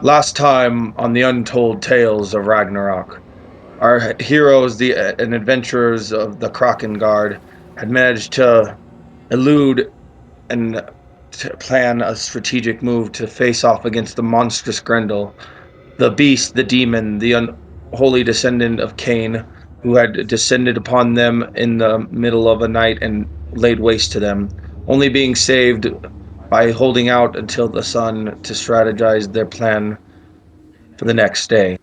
Last time on the Untold Tales of Ragnarok, our heroes, and adventurers of the Kraken Guard, had managed to elude and to plan a strategic move to face off against the monstrous Grendel, the beast, the demon, the unholy descendant of Cain, who had descended upon them in the middle of a night and laid waste to them, only being saved by holding out until the sun to strategize their plan for the next day.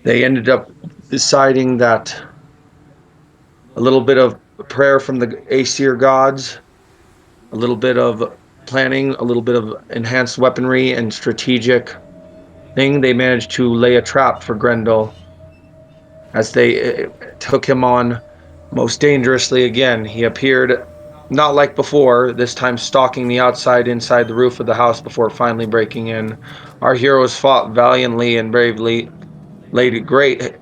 They ended up deciding that a little bit of prayer from the Aesir gods, a little bit of planning, a little bit of enhanced weaponry and strategic thing, they managed to lay a trap for Grendel as they took him on most dangerously again. He appeared not like before, this time stalking the outside inside the roof of the house before finally breaking in. Our heroes fought valiantly and bravely, laid great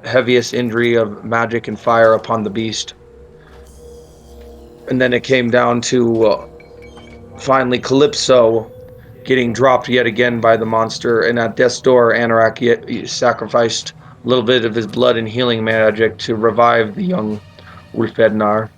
heaviest injury of magic and fire upon the beast. And then it came down to finally Calypso getting dropped yet again by the monster. And at death's door, Anorak sacrificed a little bit of his blood and healing magic to revive the young Ulfednar.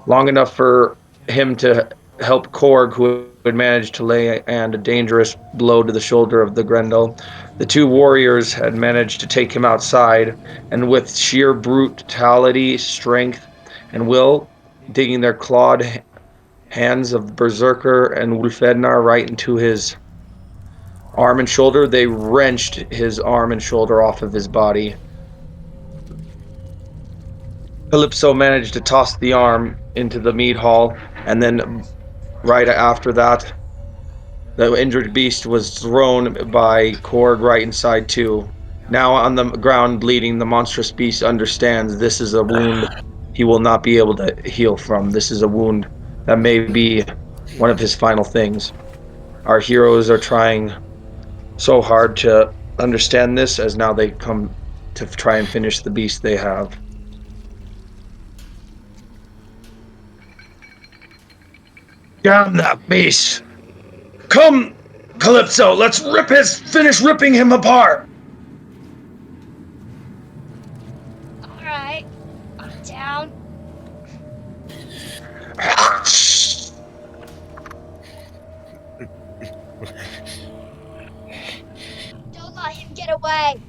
Long enough for him to help Korg, who had managed to lay and a dangerous blow to the shoulder of the Grendel. The two warriors had managed to take him outside, and with sheer brutality, strength, and will, digging their clawed hands of Berserker and Wulfednar right into his arm and shoulder, they wrenched his arm and shoulder off of his body. Calypso managed to toss the arm into the meat hall, and then right after that, the injured beast was thrown by Korg right inside too. Now on the ground bleeding, the monstrous beast understands this is a wound he will not be able to heal from. This is a wound that may be one of his final things. Our heroes are trying so hard to understand this as now they come to try and finish the beast they have. Damn that beast! Come, Calypso, let's finish ripping him apart! Alright, I'm down. Don't let him get away.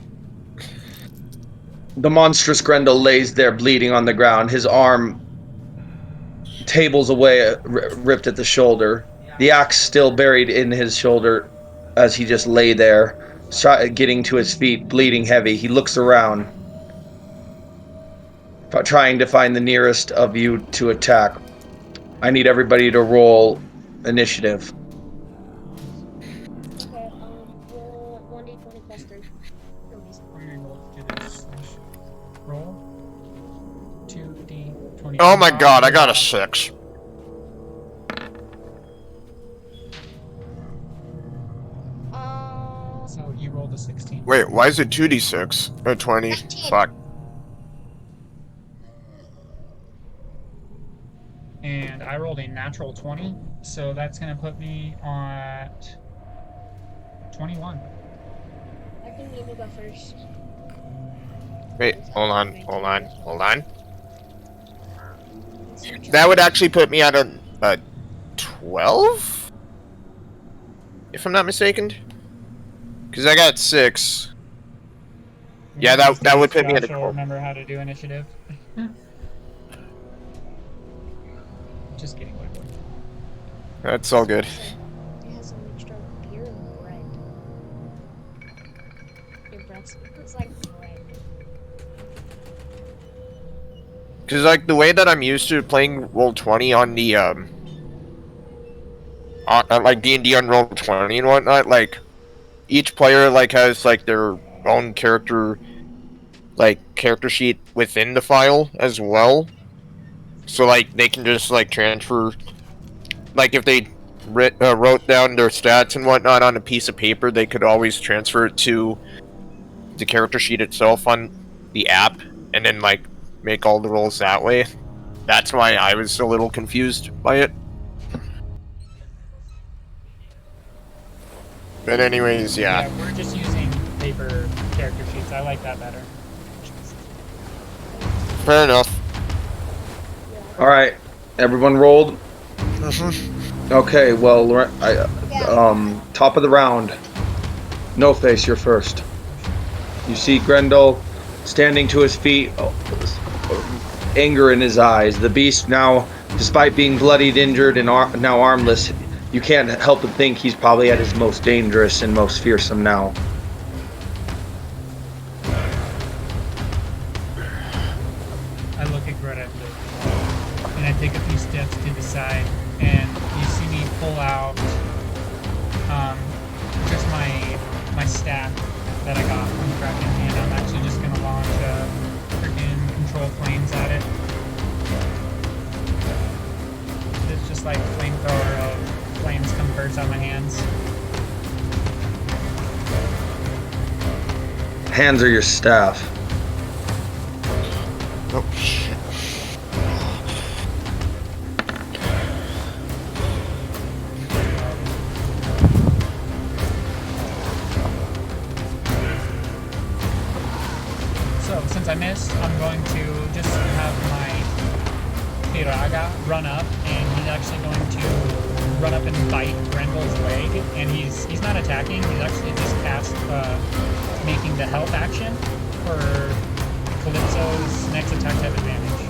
The monstrous Grendel lays there bleeding on the ground, his arm tables away, ripped at the shoulder, the axe still buried in his shoulder as he just lay there, getting to his feet, bleeding heavy. He looks around, trying to find the nearest of you to attack. I need everybody to roll initiative. Okay, roll 1d20 plus 3. Roll 2d20. Oh my god, I got a 6. So you rolled a 16. Wait, why is it 2d6? Or 20? 19. Fuck. And I rolled a natural 20, so that's gonna put me at 21. I think you go first. Wait, hold on. That would actually put me at a 12? If I'm not mistaken. Because I got 6. Yeah, that would put me at a Josh will 12. remember how to do initiative. Just kidding, wait. That's all good. It has a mixture of beer and bread. Your breath looks like bread. Because, like, the way that I'm used to playing Roll20 on the, like, D&D on Roll20 and whatnot, like, each player, like, has, like, their own character sheet within the file as well. So, like, they can just, like, transfer, like, if they wrote down their stats and whatnot on a piece of paper, they could always transfer it to the character sheet itself on the app, and then, like, make all the rolls that way. That's why I was a little confused by it. But anyways, yeah. We're just using paper character sheets. I like that better. Fair enough. All right, everyone rolled. Okay, well, top of the round. No Face, you're first. You see Grendel standing to his feet, anger in his eyes. The beast now, despite being bloodied, injured, and now armless, you can't help but think he's probably at his most dangerous and most fearsome now. I look at Greta and I take a few steps to the side, and you see me pull out just my staff that I got from Kraken, and I'm actually just gonna launch a freaking control flames at it. It's just like flamethrower of flames come burst out my hands. Hands are your staff. Oh shit. So since I missed, I'm going to just have my Piraga run up, and he's actually going to run up and bite Grendel's leg, and he's not attacking, he's actually just making the health action for Calypso's next attack to have advantage.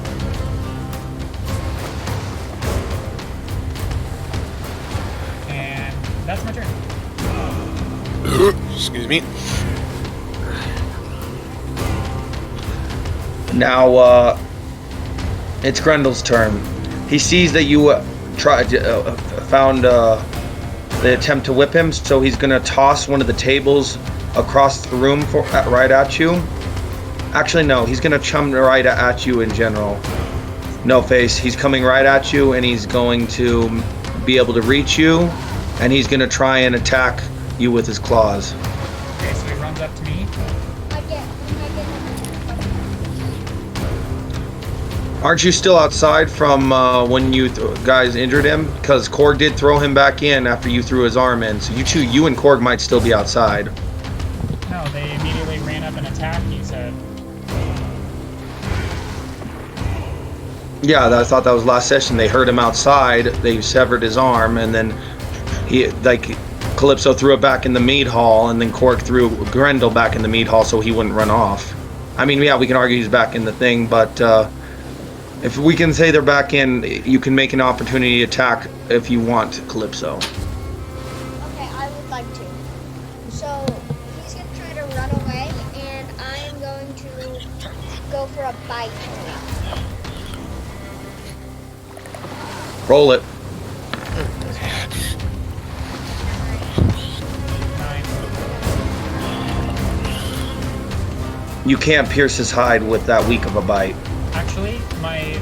And that's my turn. Excuse me. Now, it's Grendel's turn. He sees that you found the attempt to whip him, so he's gonna toss one of the tables across the room right at you. Actually, no, he's gonna chum right at you in general. No Face, he's coming right at you, and he's going to be able to reach you, and he's gonna try and attack you with his claws. Okay, so he runs up to me. Aren't you still outside from when you guys injured him? Because Korg did throw him back in after you threw his arm in. So you and Korg might still be outside. No, they immediately ran up and attacked, you said. Yeah, I thought that was last session. They heard him outside. They severed his arm, and then Calypso threw it back in the mead hall, and then Korg threw Grendel back in the mead hall so he wouldn't run off. I mean, yeah, we can argue he's back in the thing, but if we can say they're back in, you can make an opportunity attack if you want, Calypso. Okay, I would like to. So he's gonna try to run away, and I'm going to go for a bite. Roll it. 9. You can't pierce his hide with that weak of a bite. Actually, my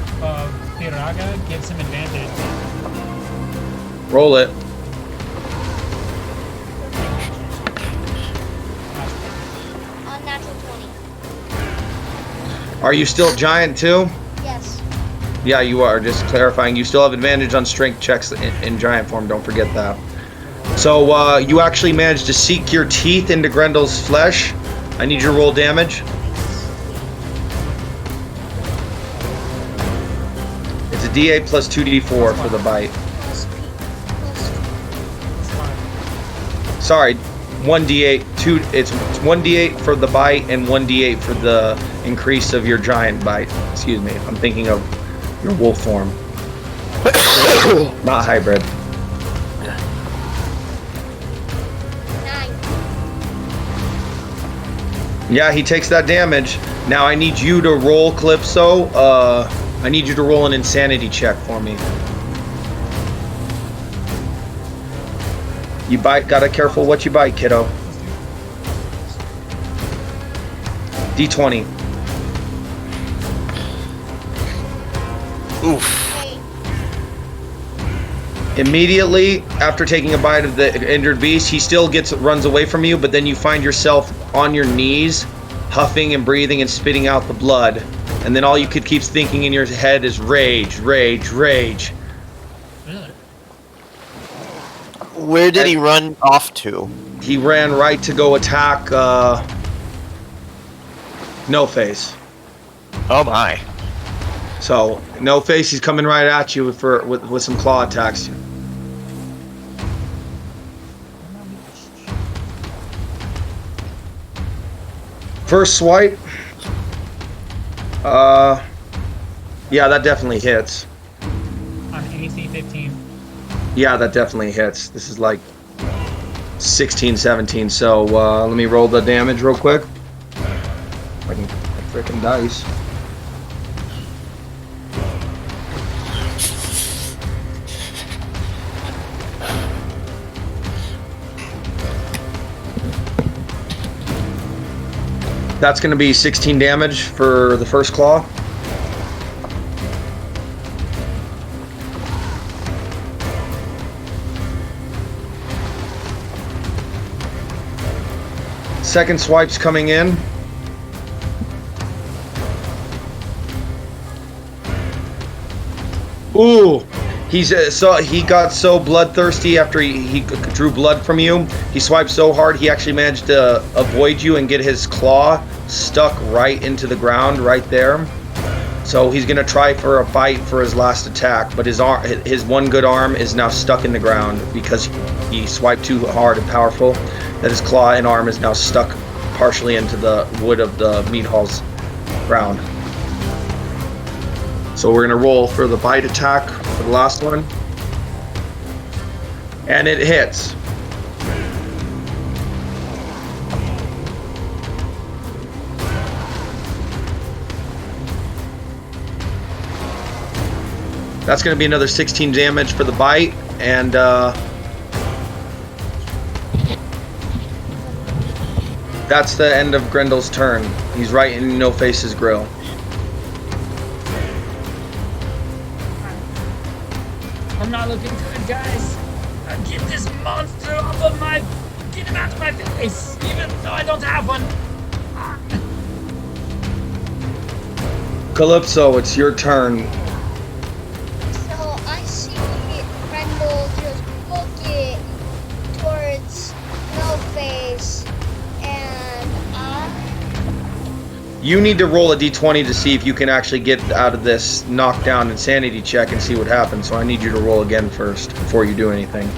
Piraga gives him advantage. Roll it. Unnatural 20. Are you still giant too? Yes. Yeah, you are. Just clarifying. You still have advantage on strength checks in giant form. Don't forget that. So you actually managed to sink your teeth into Grendel's flesh. I need you to roll damage. It's a D8 plus 2D4 for the bite. Sorry, 1D8. It's 1D8 for the bite and 1D8 for the increase of your giant bite. Excuse me. I'm thinking of your wolf form, not hybrid. 9. Yeah, he takes that damage. Now I need you to roll, Calypso. I need you to roll an insanity check for me. You bite. Gotta careful what you bite, kiddo. D20. Oof. 8. Immediately after taking a bite of the injured beast, he still runs away from you, but then you find yourself on your knees, huffing and breathing and spitting out the blood. And then all you could keep thinking in your head is rage, rage, rage. Really? Where did he run off to? He ran right to go attack No Face. Oh my. So No Face, he's coming right at you with some claw attacks. First swipe. Yeah, that definitely hits. On AC 15. Yeah, that definitely hits. This is like 16, 17. So let me roll the damage real quick. Fucking freaking dice. That's going to be 16 damage for the first claw. Second swipe's coming in. Ooh, he got so bloodthirsty after he drew blood from you. He swiped so hard he actually managed to avoid you and get his claw stuck right into the ground right there. So he's gonna try for a bite for his last attack, but his one good arm is now stuck in the ground because he swiped too hard and powerful. That his claw and arm is now stuck partially into the wood of the meat hall's ground. So we're gonna roll for the bite attack for the last one. And it hits. That's gonna be another 16 damage for the bite, and that's the end of Grendel's turn. He's right in No Face's grill. I'm not looking good, guys. Get this monster off of get him out of my face, even though I don't have one. Calypso, it's your turn. So I see Grendel just book it towards No Face, and You need to roll a d20 to see if you can actually get out of this knockdown insanity check and see what happens. So I need you to roll again first before you do anything.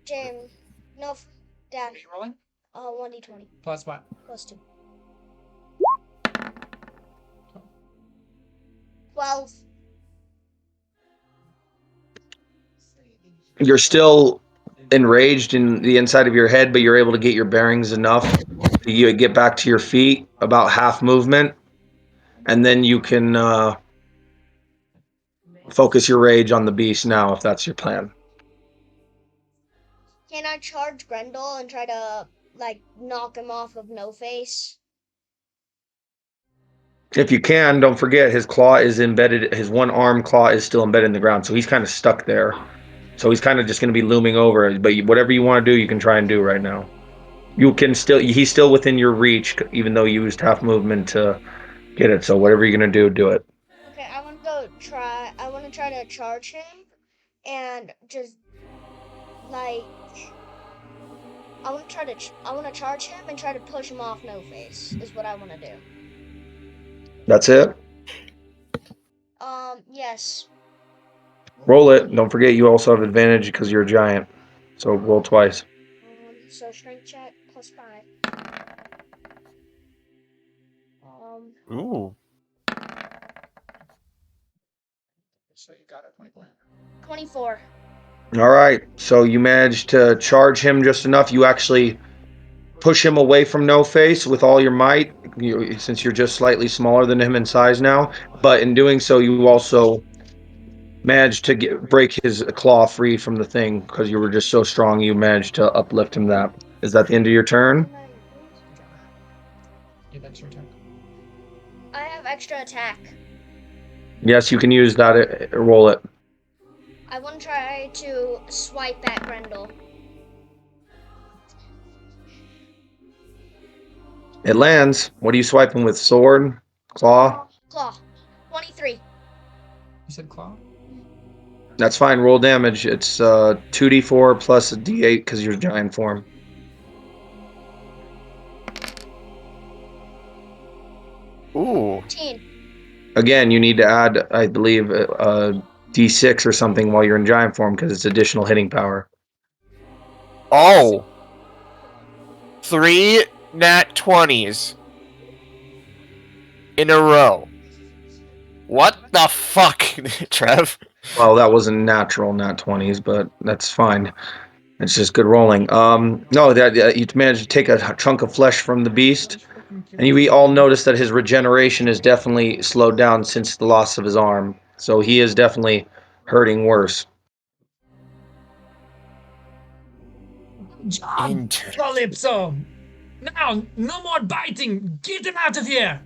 Jim, no, Dad, Are you rolling? 1d20 Plus what? plus 2. 12. You're still enraged in the inside of your head, but you're able to get your bearings enough to you get back to your feet, about half movement, and then you can focus your rage on the beast now, if that's your plan. Can I charge Grendel and try to, like, knock him off of No Face? If you can, don't forget his claw is embedded, his one arm claw is still embedded in the ground, so he's kind of stuck there. So he's kind of just going to be looming over, but whatever you want to do, you can try and do right now. He's still within your reach, even though you used half movement to get it, so whatever you're going to do, do it. Okay, I want to try to charge him and just, like, I want to charge him and try to push him off No Face, is what I want to do. That's it? Yes. Roll it. Don't forget you also have advantage because you're a giant. So roll twice. So strength check plus 5. Ooh. So you got it, 24. 24. All right. So you managed to charge him just enough. You actually push him away from No Face with all your might, since you're just slightly smaller than him in size now. But in doing so, you also managed to break his claw free from the thing because you were just so strong. You managed to uplift him. That is that the end of your turn? Yeah, that's your turn. I have extra attack. Yes, you can use that. Roll it. I want to try to swipe at Grendel. It lands. What are you swiping with? Sword? Claw? Claw. 23. You said claw? That's fine. Roll damage. It's 2d4 plus a d8 because you're giant form. Ooh. 14. Again, you need to add, I believe, a d6 or something while you're in giant form because it's additional hitting power. Oh. 3 nat 20s in a row. What the fuck, Trev? Well, that wasn't natural nat 20s, but that's fine. It's just good rolling. No, that you managed to take a chunk of flesh from the beast, and we all notice that his regeneration is definitely slowed down since the loss of his arm. So he is definitely hurting worse. Job, Interesting. Calypso! Now, no more biting! Get him out of here!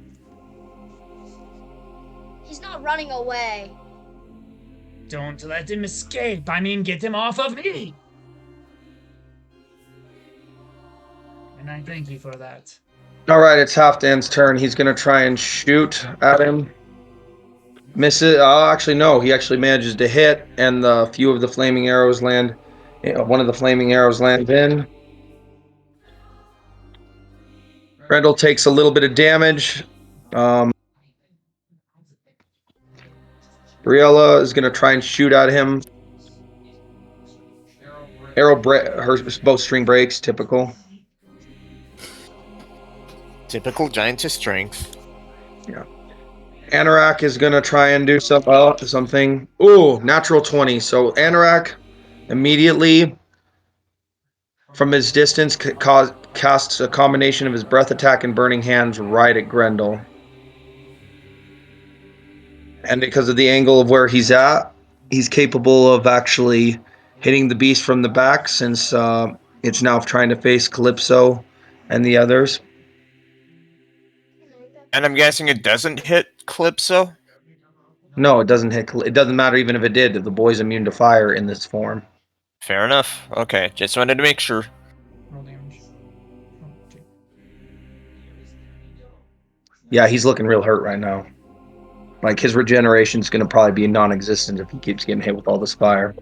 He's not running away. Don't let him escape. I mean, get him off of me! And I thank you for that. All right, it's Halfdan's turn. He's gonna try and shoot at him. Misses. Actually, no. He actually manages to hit, and the few of the flaming arrows land. One of the flaming arrows lands in. Grendel takes a little bit of damage. Briella is gonna try and shoot at him. Her bowstring breaks. Typical. Typical giantess strength. Yeah. Anorak is gonna try and do something. Ooh, natural 20. So Anorak immediately from his distance casts a combination of his breath attack and burning hands right at Grendel. And because of the angle of where he's at, he's capable of actually hitting the beast from the back since it's now trying to face Calypso and the others. And I'm guessing it doesn't hit Calypso? No, it doesn't hit. It doesn't matter even if it did. The boy's immune to fire in this form. Fair enough. Okay, just wanted to make sure. Roll damage. Okay. Yeah, he's looking real hurt right now. Like his regeneration's going to probably be non-existent if he keeps getting hit with all this fire.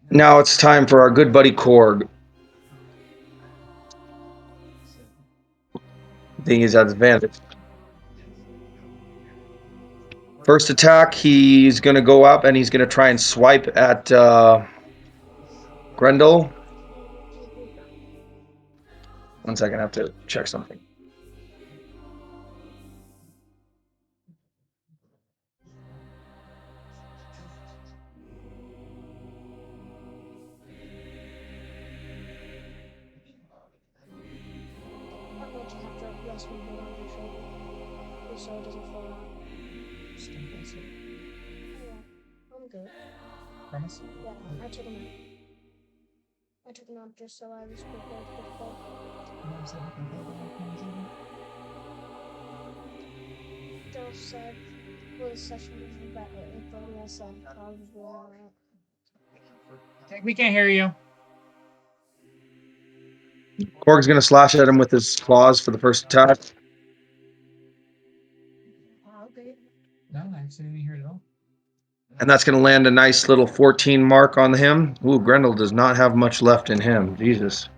Now it's time for our good buddy Korg. I think he's at advantage. First attack, he's going to go up and he's going to try and swipe at Grendel. 1 second, I have to check something. I'm going to have to rest my head on your shoulder, just so it doesn't fall out. Stun face it. Oh, yeah, I'm good. Promise? Yeah, I took him out. I took him out just so I was prepared for the fall. Still said, well, the session was better in front of us, and I was really alright. We can't hear you. Korg's going to slash at him with his claws for the first attack. Okay. No, I actually didn't hear it at all. And that's going to land a nice little 14 mark on him. Ooh, Grendel does not have much left in him. Jesus.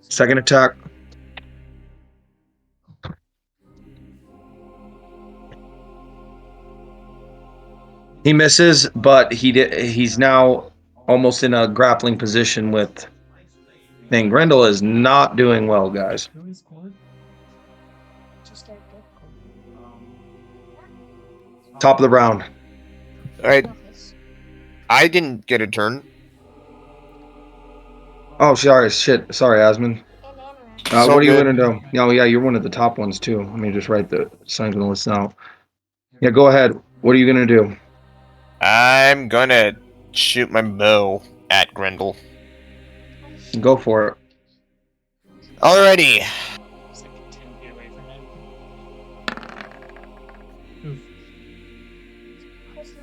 Second attack. He misses, but he's now almost in a grappling position with thing. Grendel is not doing well, guys. Who is Cord? Just get good. Top of the round. Alright, Office. I didn't get a turn. Oh, sorry, shit. Sorry, Asmund. And Anorak. So What are you good. going to do? Oh, yeah, you're one of the top ones, too. Let me just write the signs on the list now. Yeah, go ahead. What are you going to do? I'm gonna shoot my bow at Grendel. Go for it. Alrighty. It's like 10 feet away from it. Oof.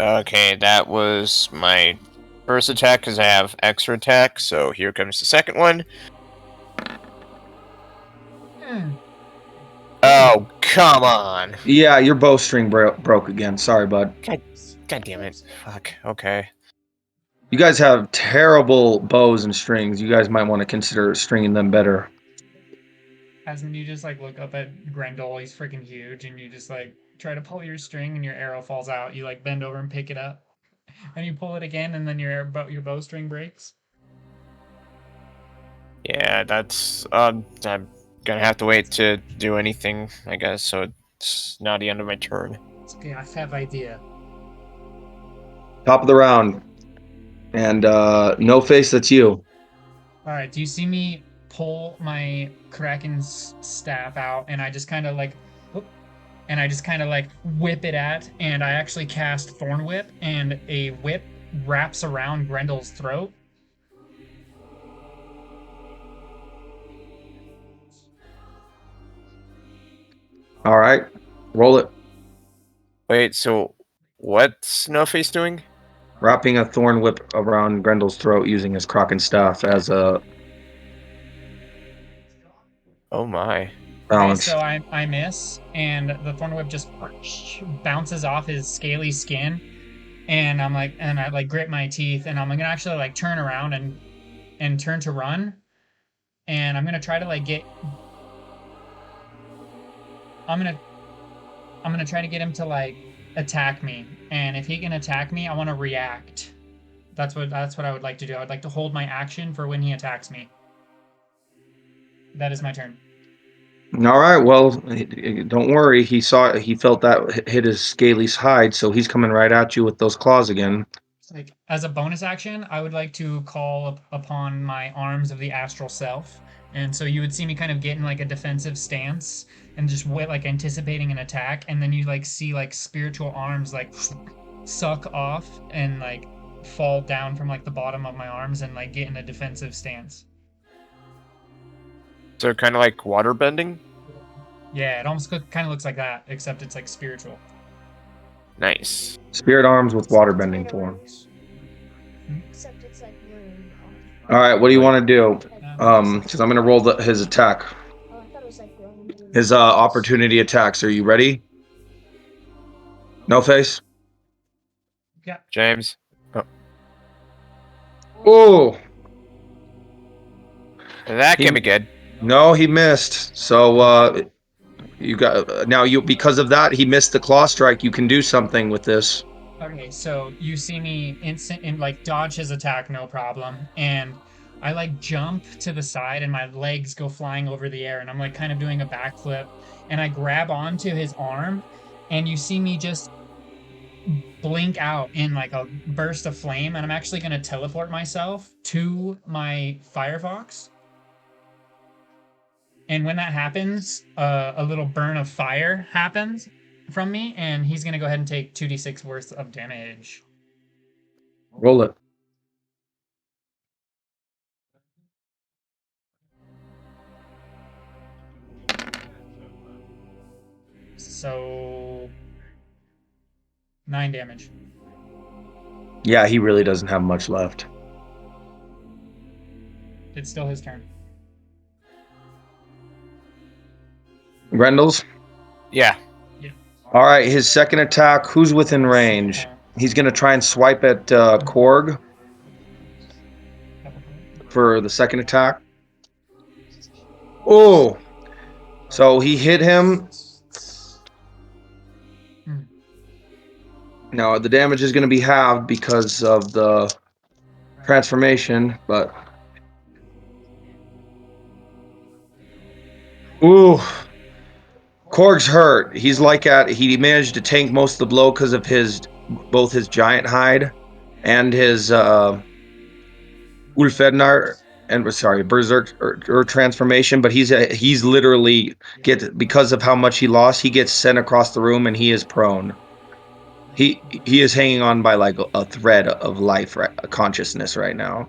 Okay, that was my first attack because I have extra attack, so here comes the second one. Hmm. Oh, come on. Yeah, your bowstring broke again. Sorry, bud. God damn it. Fuck. Okay. You guys have terrible bows and strings. You guys might want to consider stringing them better. Hasn't you just like look up at Grendel? He's freaking huge, and you just like try to pull your string, and your arrow falls out. You like bend over and pick it up, and you pull it again, and then your bowstring breaks. Yeah, that's I'm gonna have to wait to do anything, I guess, so it's not the end of my turn. It's okay. I have idea. Top of the round. And no face, that's you. All right. Do you see me pull my Kraken's staff out, and I just kind of like, whoop, and I just kind of like whip it at, and I actually cast Thorn Whip, and a whip wraps around Grendel's throat. All right, roll it. Wait, so what's No Face doing? Wrapping a thorn whip around Grendel's throat using his Kraken staff as a Oh my. Okay, balance. so I miss, and the Thorn Whip just bounces off his scaly skin, and I like grit my teeth, and I'm gonna actually like turn around and turn to run, and I'm gonna try to like get. I'm gonna try to get him to like attack me, and if he can attack me, I want to react. That's what I would like to do. I would like to hold my action for when he attacks me. That is my turn. All right, well, don't worry. He felt that hit his scaly hide, so he's coming right at you with those claws again. Like as a bonus action, I would like to call upon my arms of the astral self, and so you would see me kind of get in like a defensive stance and just like anticipating an attack, and then you like see like spiritual arms like suck off and like fall down from like the bottom of my arms and like get in a defensive stance. So kind of like water bending? Yeah, it almost kind of looks like that, except it's like spiritual. Nice. Spirit arms with water bending form. Except it's like room. All right, what do you want to do? Because I'm gonna roll his attack. Oh, I thought it was like room. His opportunity attacks. Are you ready? No face. Yeah. James. Oh, That can be good. no, he missed. So you got now you because of that he missed the claw strike. You can do something with this. Okay, so you see me instant and like dodge his attack, no problem, and I like jump to the side and my legs go flying over the air, and I'm like kind of doing a backflip, and I grab onto his arm, and you see me just blink out in like a burst of flame, and I'm actually going to teleport myself to my Firefox. And when that happens, a little burn of fire happens from me, and he's going to go ahead and take 2d6 worth of damage. Roll it. So 9 damage. Yeah, he really doesn't have much left. It's still his turn. Grendel's. Yeah. All right, his second attack. Who's within range? He's gonna try and swipe at Korg for the second attack. Oh, so he hit him. Now the damage is going to be halved because of the transformation, but ooh, Korg's hurt. He's like he managed to tank most of the blow because of both his giant hide and his Ulfednar and sorry Berserk or transformation, but he's literally because of how much he lost, he gets sent across the room and he is prone. He is hanging on by like a thread of life, a consciousness right now.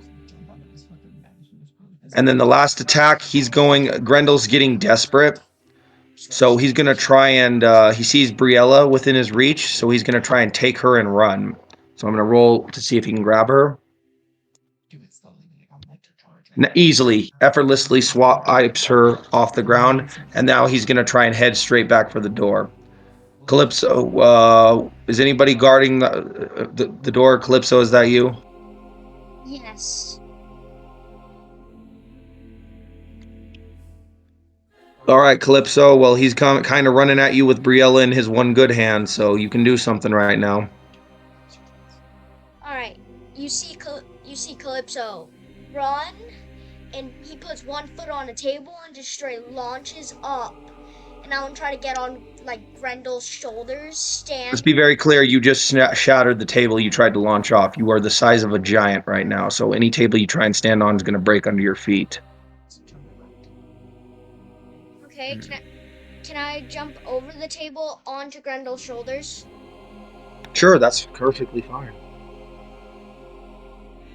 And then the last attack, Grendel's getting desperate. So he's going to try and, he sees Briella within his reach, so he's going to try and take her and run. So I'm going to roll to see if he can grab her. Easily, effortlessly swipes her off the ground, and now he's going to try and head straight back for the door. Calypso, is anybody guarding the door? Calypso, is that you? Yes. All right, Calypso. Well, he's kind of running at you with Briella in his one good hand, so you can do something right now. All right. You see Calypso run, and he puts one foot on a table and just straight launches up. And I want to try to get on like Grendel's shoulders, Let's stand. be very clear. You just shattered the table you tried to launch off. You are the size of a giant right now, so any table you try and stand on is going to break under your feet. Okay, can I jump over the table onto Grendel's shoulders? Sure, that's perfectly fine.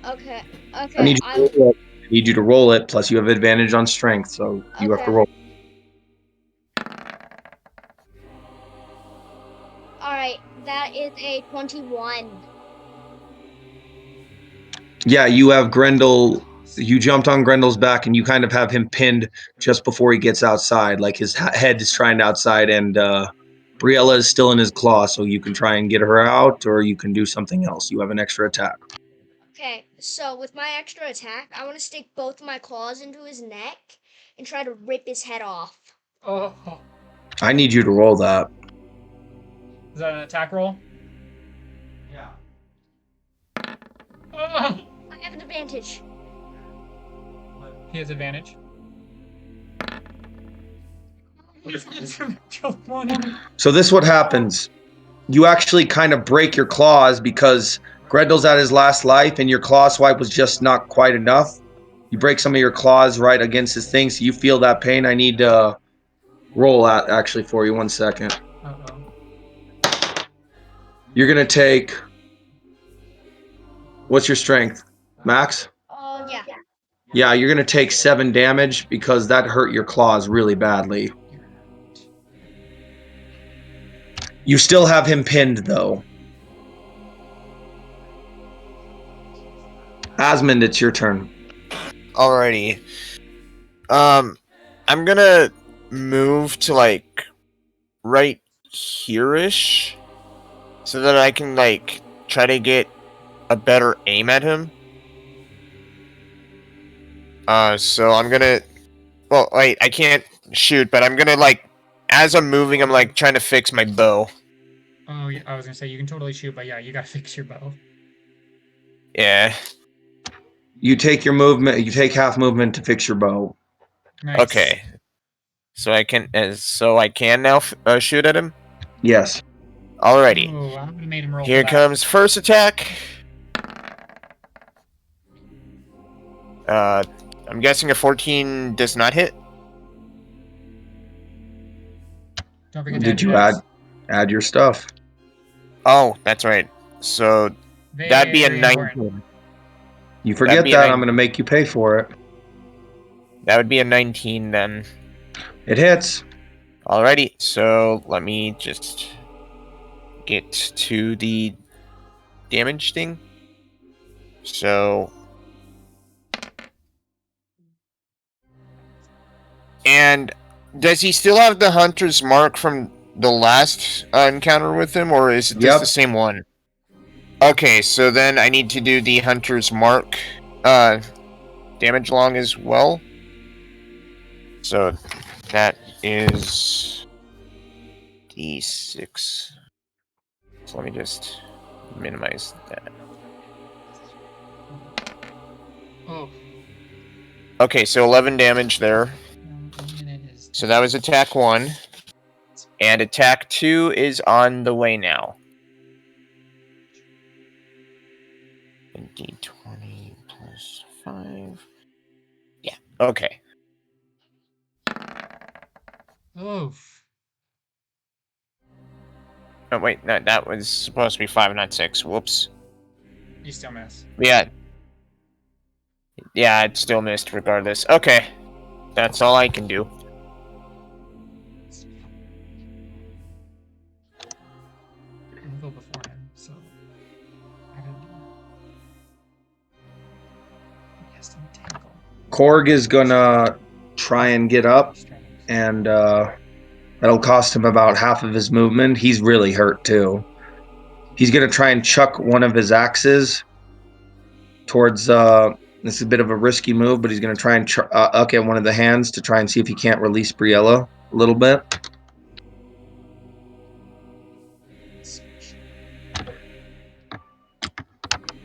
Okay, I okay, need you to roll it. I need you to roll it. Plus, you have advantage on strength, so you have to okay. roll. All right, that is a 21. Yeah, you have Grendel. You jumped on Grendel's back, and you kind of have him pinned just before he gets outside. Like his head is trying outside, and Briella is still in his claw, so you can try and get her out, or you can do something else. You have an extra attack. Okay, so with my extra attack, I want to stick both my claws into his neck and try to rip his head off. Oh, I need you to roll that. is that an attack roll? Yeah. Oh, I have an advantage. he has advantage. So this what happens. You actually kind of break your claws because Grendel's at his last life, and your claw swipe was just not quite enough. You break some of your claws right against his thing, so you feel that pain. I need to roll out actually for you. 1 second. Uh-oh. You're gonna take. What's your strength, Max? Oh, yeah. Yeah, you're gonna take 7 damage because that hurt your claws really badly. You're out. You still have him pinned though. Asmund, it's your turn. Alrighty. I'm gonna move to like right here-ish so that I can like try to get a better aim at him. So I'm gonna. Well, wait, I can't shoot, but I'm gonna like, as I'm moving, I'm like trying to fix my bow. Oh, yeah, I was gonna say you can totally shoot, but yeah, you gotta fix your bow. Yeah. You take your movement. You take half movement to fix your bow. Nice. Okay. So I can. So I can now shoot at him. Yes. Alrighty. Oh, I would have made him roll Here for that. comes first attack. I'm guessing a 14 does not hit. Don't forget to Did add your you dice. add your stuff? Oh, that's right. So that'd be a Very 19. important. You That'd forget be a that, nine- I'm going to make you pay for it. That would be a 19 then. It hits. Alrighty. So let me just get to the damage thing. So. And does he still have the hunter's mark from the last encounter with him, or is it just the Yep. same one? Okay, so then I need to do the hunter's mark damage along as well. So that is D6. So let me just minimize that. Oh. Okay, so 11 damage there. So that was attack 1. And attack 2 is on the way now. D20 plus 5. Yeah, okay. Oof. Oh, wait, no, that was supposed to be 5, not 6. Whoops. You still miss. Yeah. Yeah, it still missed regardless. Okay. That's all I can do. I'll go before him, so I gotta do. He has to tackle. Korg is gonna try and get up, and that'll cost him about half of his movement. He's really hurt too. He's gonna try and chuck one of his axes towards. This is a bit of a risky move, but he's gonna try and uck at one of the hands to try and see if he can't release Briella a little bit.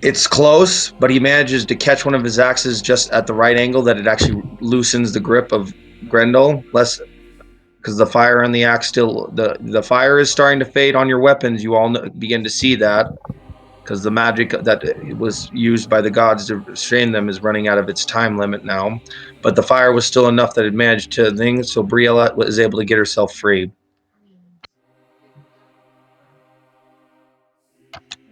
It's close, but he manages to catch one of his axes just at the right angle that it actually loosens the grip of Grendel. Less because the fire on the axe still the fire is starting to fade on your weapons. You all begin to see that because the magic that was used by the gods to restrain them is running out of its time limit now. But the fire was still enough that it managed to thing, so Briella was able to get herself free.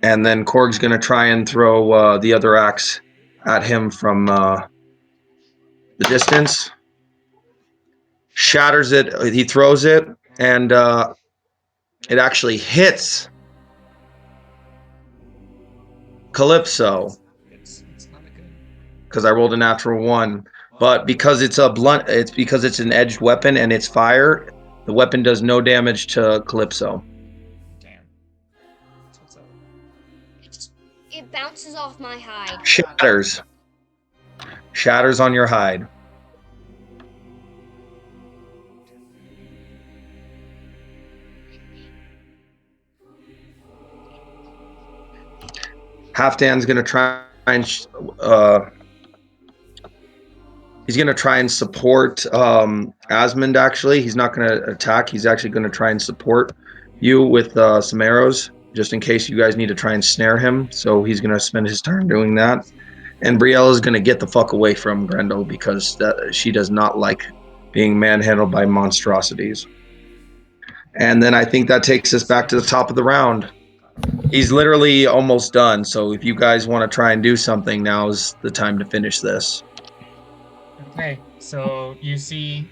And then Korg's going to try and throw the other axe at him from the distance. Shatters it. He throws it, and it actually hits Calypso because I rolled a natural 1. But because it's a blunt, it's because it's an edged weapon and it's fire. The weapon does no damage to Calypso. Damn. That's what's up. It bounces off my hide. Shatters. Shatters on your hide. Halfdan's gonna try and he's gonna try and support Asmund. Actually, he's not gonna attack. He's actually gonna try and support you with some arrows, just in case you guys need to try and snare him. So he's gonna spend his turn doing that. And Brielle is gonna get the fuck away from Grendel because she does not like being manhandled by monstrosities. And then I think that takes us back to the top of the round. He's literally almost done, so if you guys want to try and do something, now's the time to finish this. Okay, so you see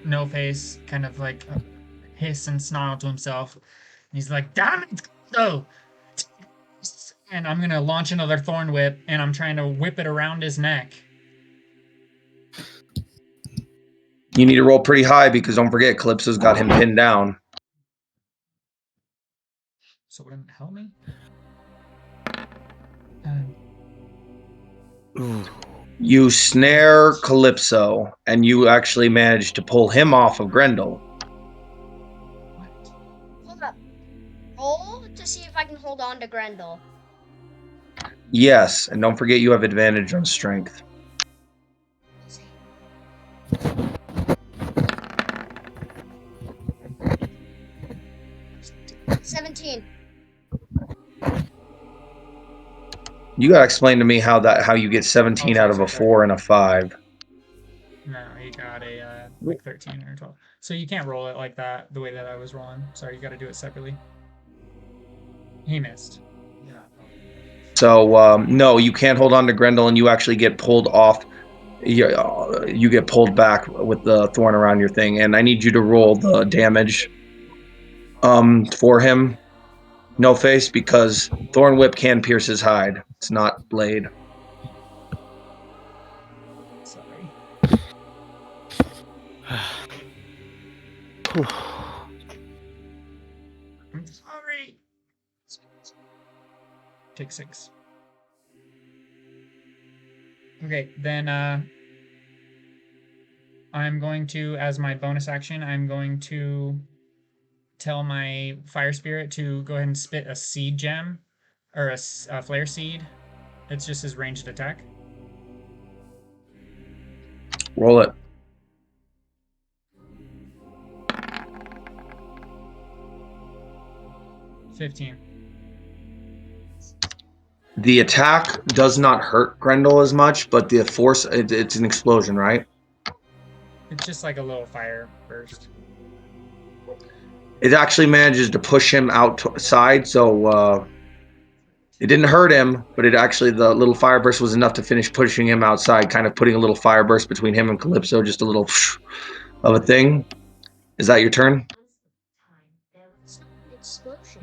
No Face kind of like hiss and snarl to himself. He's like, "Damn it, go!" And I'm gonna launch another Thorn Whip, and I'm trying to whip it around his neck. You need to roll pretty high because don't forget, Calypso's got him pinned down. So wouldn't it help me? You snare Calypso, and you actually manage to pull him off of Grendel. What? Hold up. Roll to see if I can hold on to Grendel. Yes, and don't forget you have advantage on strength. 17. You gotta explain to me how you get 17 out of a 4 and a 5. No, he got a like 13 or 12. So you can't roll it like that, the way that I was rolling. Sorry, you got to do it separately. He missed. So no, you can't hold on to Grendel, and you actually get pulled off. You get pulled back with the thorn around your thing, and I need you to roll the damage for him, No Face, because Thorn Whip can pierce his hide. It's not blade. Sorry. I'm sorry. Take 6. Okay, then I'm going to, as my bonus action, I'm going to tell my fire spirit to go ahead and spit a seed gem, or a flare seed. It's just his ranged attack. Roll it. $15. The attack does not hurt Grendel as much, but the force, it's an explosion, right? It's just like a little fire burst. It actually manages to push him outside, so it didn't hurt him, but it actually, the little fire burst was enough to finish pushing him outside, kind of putting a little fire burst between him and Calypso, just a little of a thing. Is that your turn?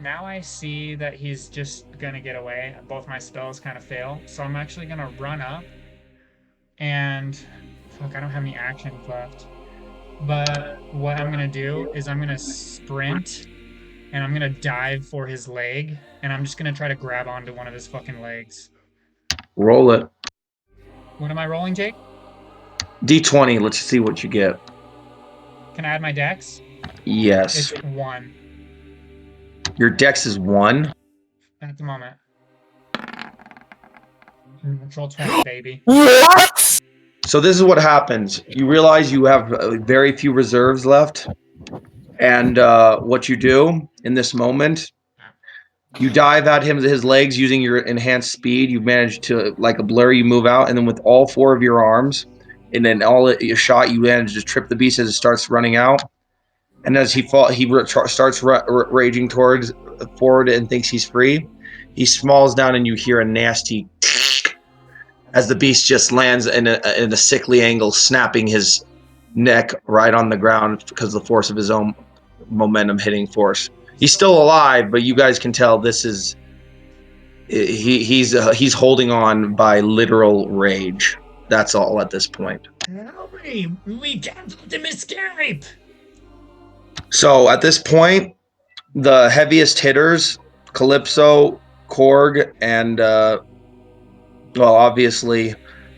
Now I see that he's just gonna get away. Both my spells kind of fail, so I'm actually gonna run up and Fuck, I don't have any actions left. But what I'm gonna do is I'm gonna sprint and I'm gonna dive for his leg, and I'm just gonna try to grab onto one of his fucking legs. Roll it. What am I rolling, Jake? D20. Let's see what you get. Can I add my dex? Yes. It's 1 Your dex is 1. at the moment. Control 20, baby. What? So this is what happens. You realize you have very few reserves left. And what you do in this moment, you dive at his legs using your enhanced speed. You manage to, like a blur, you move out. And then with all 4 of your arms, and then all your shot, you manage to trip the beast as it starts running out. And as he starts raging towards forward and thinks he's free, he falls down, and you hear a nasty as the beast just lands in a sickly angle, snapping his neck right on the ground because of the force of his own momentum hitting force. He's still alive, but you guys can tell this is he's holding on by literal rage. That's all at this point. Hurry! We can't let him escape! So at this point, the heaviest hitters, Calypso, Korg, and well, obviously,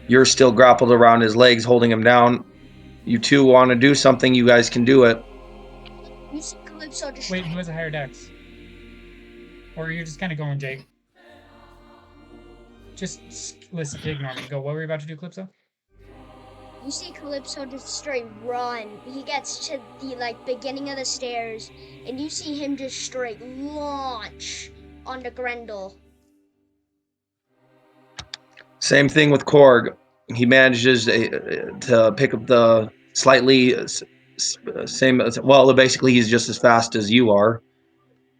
you're still grappled around his legs, holding him down. You two want to do something, you guys can do it. You see Calypso just Wait, who has a higher dex? Or you're just kind of going, Jake? Just listen, ignore me. Go. What were you about to do, Calypso? You see Calypso just straight run. He gets to the beginning of the stairs, and you see him just straight launch onto Grendel. Same thing with Korg. He manages to pick up the slightly same. Well, basically, he's just as fast as you are.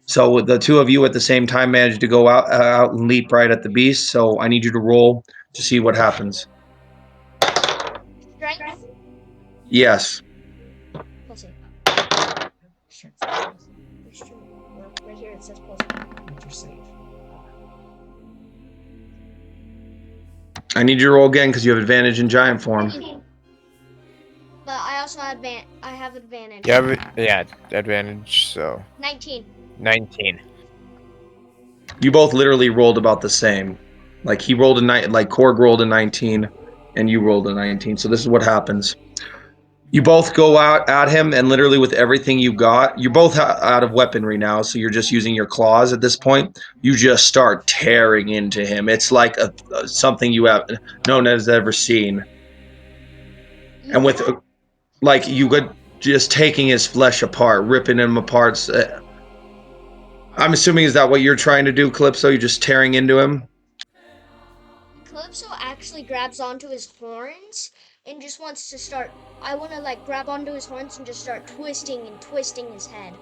So the two of you at the same time manage to go out and leap right at the beast. So I need you to roll to see what happens. Strength? Yes. Plus 8. Strength. Right here it says plus 8. What's your save? I need you to roll again because you have advantage in giant form. But I also have advantage. Yeah, advantage, so 19. 19. You both literally rolled about the same. Like he rolled a Korg rolled a 19, and you rolled a 19. So this is what happens. You both go out at him, and literally with everything you got, you're both out of weaponry now, so you're just using your claws at this point. You just start tearing into him. It's like something you have no one has ever seen. And with like you could just taking his flesh apart, ripping him apart. I'm assuming, is that what you're trying to do, Calypso? You're just tearing into him? Calypso actually grabs onto his horns and just wants to start. I want to grab onto his horns and just start twisting his head.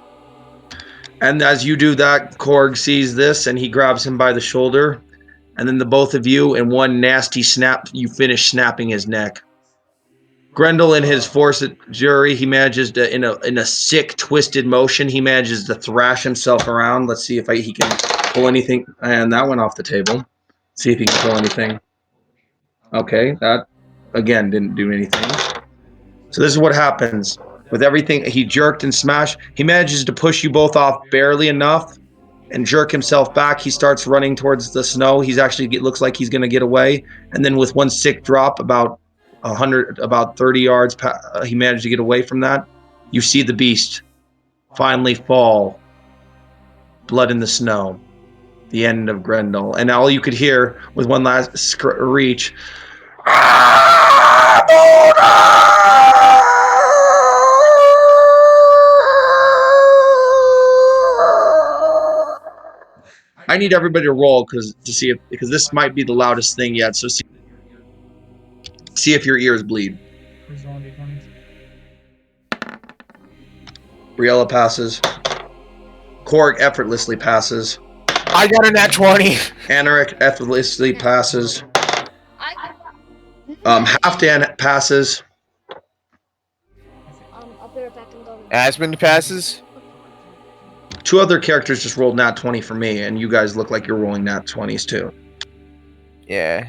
And as you do that, Korg sees this and he grabs him by the shoulder. And then the both of you, in one nasty snap, you finish snapping his neck. Grendel, in his force at jury, he manages to, in a sick, twisted motion, he manages to thrash himself around. Let's see if he can pull anything. And that went off the table. See if he can pull anything. Okay, that, again, didn't do anything. So this is what happens. With everything, he jerked and smashed. He manages to push you both off barely enough and jerk himself back. He starts running towards the snow. He's actually, it looks like he's going to get away. And then with one sick drop, about 30 yards, he managed to get away from that. You see the beast finally fall. Blood in the snow. The end of Grendel. And all you could hear with one last reach. I need everybody to roll because this might be the loudest thing yet. So see if your ears bleed. Who's rolling d20s? Briella passes. Korg effortlessly passes. I got a nat 20. Anaric effortlessly passes. Halfdan passes. I'll be right back and go. Asmund passes. 2 other characters just rolled nat 20 for me, and you guys look like you're rolling nat 20s too. Yeah.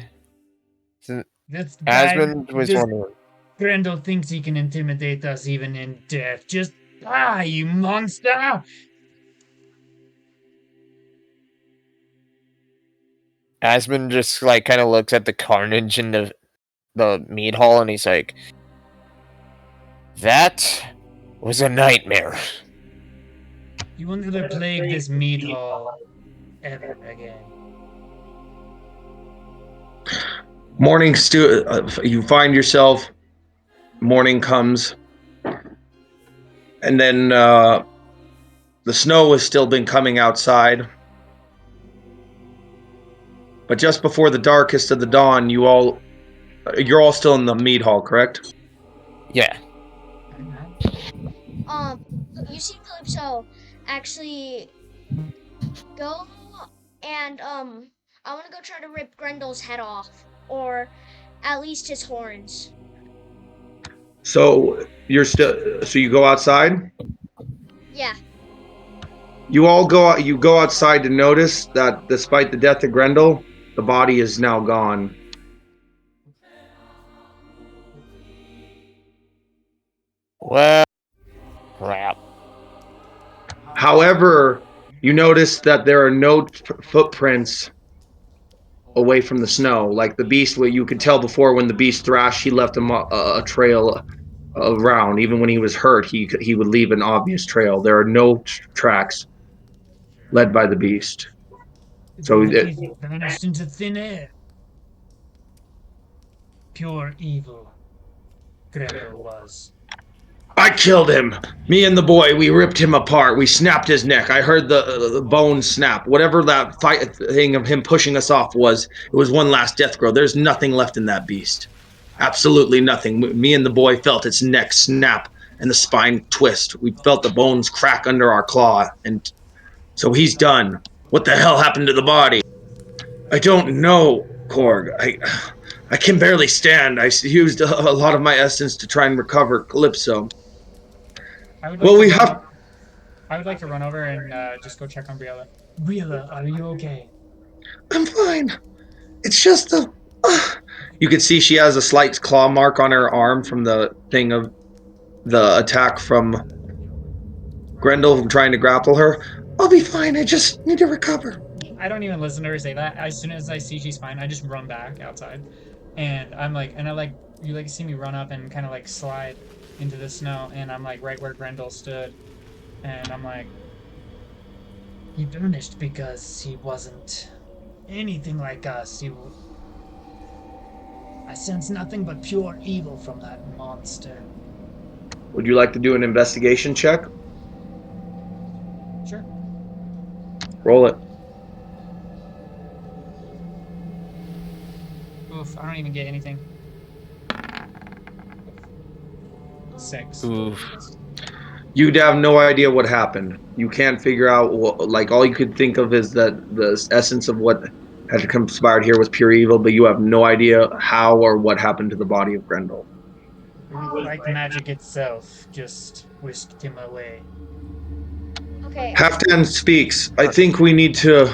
This Asmund was just one of them. Grendel thinks he can intimidate us even in death. Just die, you monster! Asmund just like kind of looks at the carnage in the meat hall, and he's like, "That was a nightmare." You will never plague this meat hall ever again. Morning, you find yourself. Morning comes, and then the snow has still been coming outside. But just before the darkest of the dawn, you're all still in the mead hall, correct? Yeah. You see Calypso actually go and I want to go try to rip Grendel's head off, or at least his horns. So you go outside. Yeah. You go outside to notice that despite the death of Grendel, the body is now gone. Well, crap. However, you notice that there are no footprints away from the snow. Like the beast, where you could tell before when the beast thrashed, he left a trail around. Even when he was hurt, he would leave an obvious trail. There are no tracks led by the beast. So He's vanished into thin air. Pure evil. Grendel was. I killed him. Me and the boy, we ripped him apart. We snapped his neck. I heard the bones snap. Whatever that fight thing of him pushing us off was, it was one last death grow. There's nothing left in that beast. Absolutely nothing. Me and the boy felt its neck snap and the spine twist. We felt the bones crack under our claw. And so he's done. What the hell happened to the body? I don't know, Korg. I can barely stand. I used a lot of my essence to try and recover Calypso. I would like to run over and just go check on Briella. Briella, are you okay? I'm fine. It's just the. You can see she has a slight claw mark on her arm from the thing of the attack from Grendel trying to grapple her. I'll be fine. I just need to recover. I don't even listen to her say that. As soon as I see she's fine, I just run back outside, and you like see me run up and kind of like slide into the snow, and I'm like right where Grendel stood, and I'm like, he vanished because he wasn't anything like us. I sense nothing but pure evil from that monster. Would you like to do an investigation check? Sure. Roll it. Oof, I don't even get anything. 6. Oof. You'd have no idea what happened. You can't figure out like all you could think of is that the essence of what had conspired here was pure evil, but you have no idea how or what happened to the body of Grendel. Like magic itself just whisked him away. Okay. Halfdan speaks. I think we need to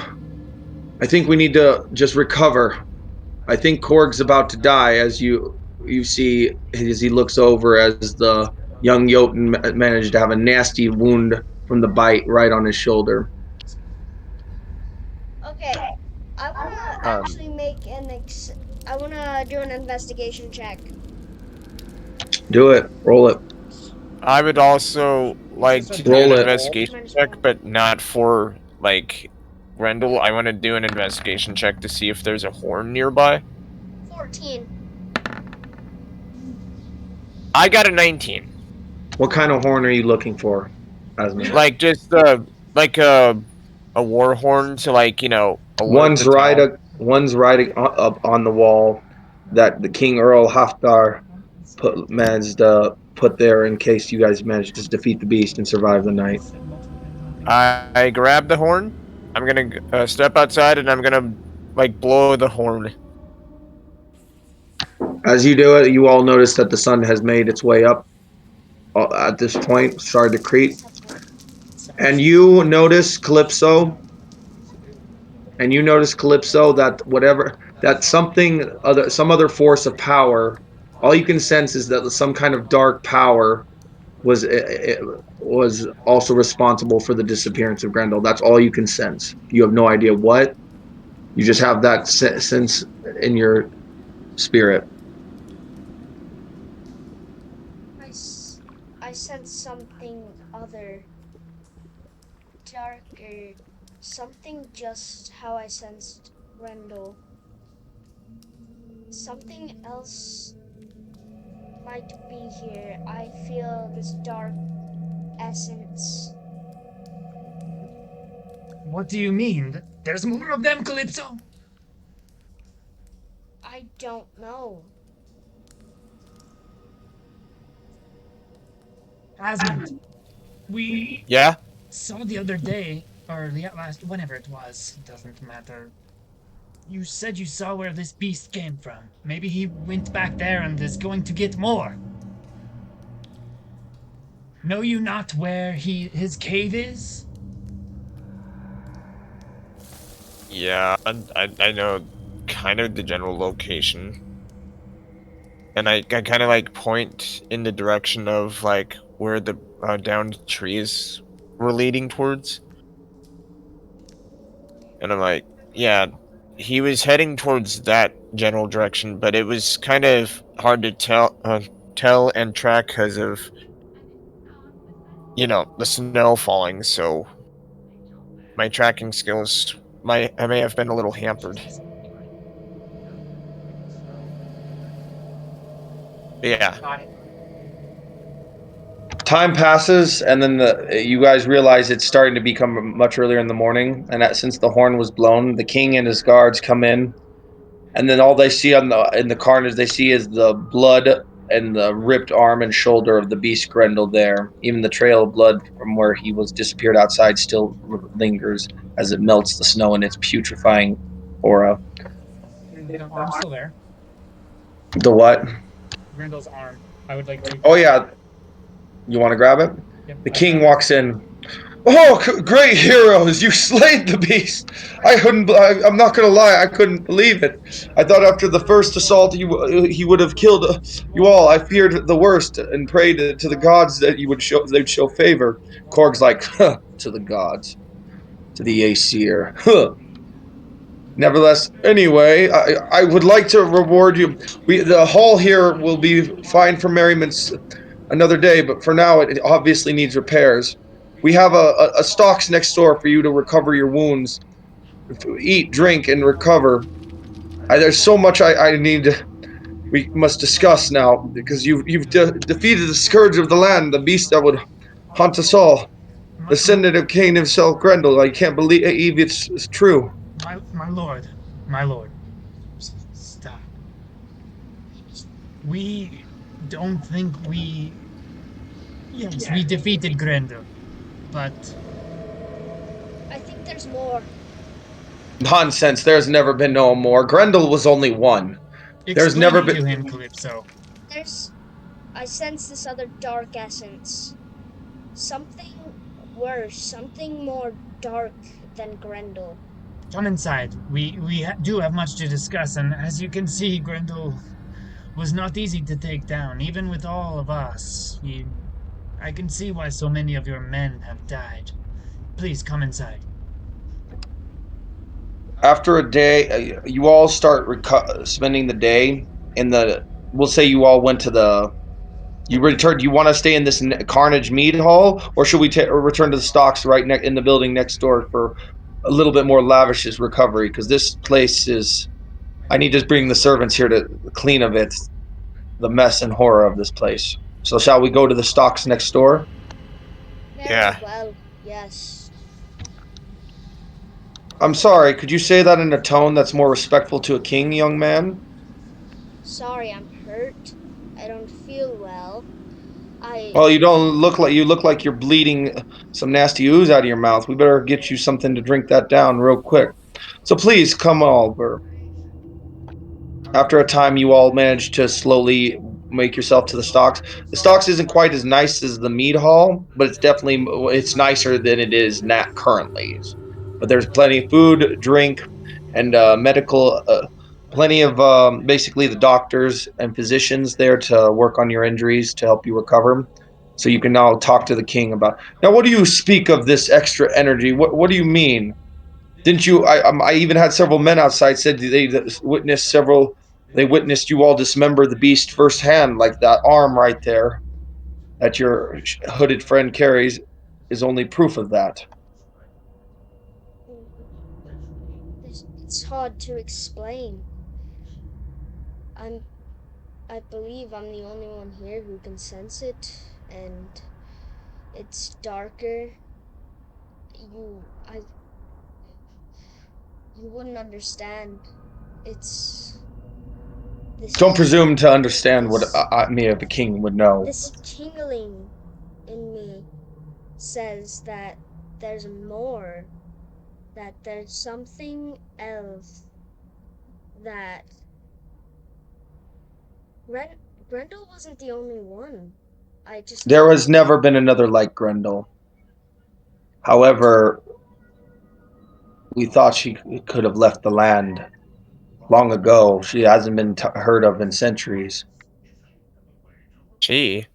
just recover. I think Korg's about to die, as you see as he looks over as the young Jotun managed to have a nasty wound from the bite right on his shoulder. Okay. I wanna actually I wanna do an investigation check. Do it. Roll it. I would also like to do Roll an it. investigation check, but not for like Grendel. I want to do an investigation check to see if there's a horn nearby. 14. I got a 19. What kind of horn are you looking for, Asmund? Like just like a war horn to like alert One's the town. one's right up on the wall that the King Earl Hafthar managed to put there in case you guys managed to defeat the beast and survive the night. I grab the horn. I'm gonna step outside and I'm gonna like blow the horn. As you do it, you all notice that the sun has made its way up at this point, started to creep. And you notice Calypso, that some other force of power All you can sense is that some kind of dark power was also responsible for the disappearance of Grendel. That's all you can sense. You have no idea what. You just have that sense in your spirit. I, I sense something other, darker, something just how I sensed Grendel. Something else might be here. I feel this dark essence. What do you mean? There's more of them, Calypso? I don't know. Asmund, we Yeah? saw the other day, or the last, whenever it was, doesn't matter. You said you saw where this beast came from. Maybe he went back there and is going to get more. Know you not where his cave is? Yeah, I know kind of the general location. And I kind of like point in the direction of like where the downed trees were leading towards. And I'm like, yeah, he was heading towards that general direction, but it was kind of hard to tell and track because of the snow falling. So my tracking skills I may have been a little hampered. But yeah, Got it. Time passes, and then you guys realize it's starting to become much earlier in the morning. And since the horn was blown, the king and his guards come in, and then all they see in the carnage they see is the blood and the ripped arm and shoulder of the beast Grendel there. Even the trail of blood from where he was disappeared outside still lingers as it melts the snow in its putrefying aura. The arm's still there. The what? Grendel's arm. I would like to Oh grab yeah, it. you want to grab it? Yep, The I grab king it. walks in. Oh, great heroes! You slayed the beast. I couldn't. I'm not gonna lie. I couldn't believe it. I thought after the first assault, he would have killed you all. I feared the worst and prayed to the gods that they'd show favor. Korg's like, huh, to the gods, to the Aesir. Huh. Nevertheless, anyway, I would like to reward you. The hall here will be fine for merriments another day, but for now it obviously needs repairs. We have a stocks next door for you to recover your wounds, eat, drink, and recover. There's so much I need. We must discuss now because you've defeated the scourge of the land, the beast that would haunt us all. My, Descendant of Cain himself, Grendel. I can't believe it's true. my lord. My lord. Stop. We don't think we. Yes, we defeated Grendel. But I think there's more. Nonsense. There's never been no more. Grendel was only one. There's explain never it to been. him, Calypso. There's. I sense this other dark essence. Something worse, something more dark than Grendel. Come inside. We do have much to discuss, and as you can see, Grendel was not easy to take down, even with all of us. I can see why so many of your men have died. Please come inside. After a day, you all start spending the day in the. We'll say you all went to the. You returned. You want to stay in this Carnage Mead Hall, or should we return to the stocks right in the building next door for a little bit more lavish recovery? Because this place is. I need to bring the servants here to clean of it, the mess and horror of this place. So shall we go to the stocks next door? Very yeah. well, yes. I'm sorry. Could you say that in a tone that's more respectful to a king, young man? Sorry, I'm hurt. I don't feel well. I. Well, you look like you're bleeding some nasty ooze out of your mouth. We better get you something to drink that down real quick. So please come, Oliver. After a time, you all manage to slowly make yourself to the stocks. The stocks isn't quite as nice as the mead hall, but it's nicer than it is currently. But there's plenty of food, drink, and medical plenty of basically the doctors and physicians there to work on your injuries to help you recover. So you can now talk to the king about. Now, what do you speak of this extra energy? What do you mean? Didn't you? I even had several men outside said they witnessed several. They witnessed you all dismember the beast firsthand, like that arm right there that your hooded friend carries is only proof of that. Mm, it's hard to explain. I'm I believe I'm the only one here who can sense it, and it's darker. I you wouldn't understand. It's Don't this presume to understand what this me of a king would know. this tingling in me says that there's more, that there's something else, that Ren- Grendel wasn't the only one. I just There can't. has never been another like Grendel. However, we thought she could have left the land long ago. She hasn't been heard of in centuries. Gee.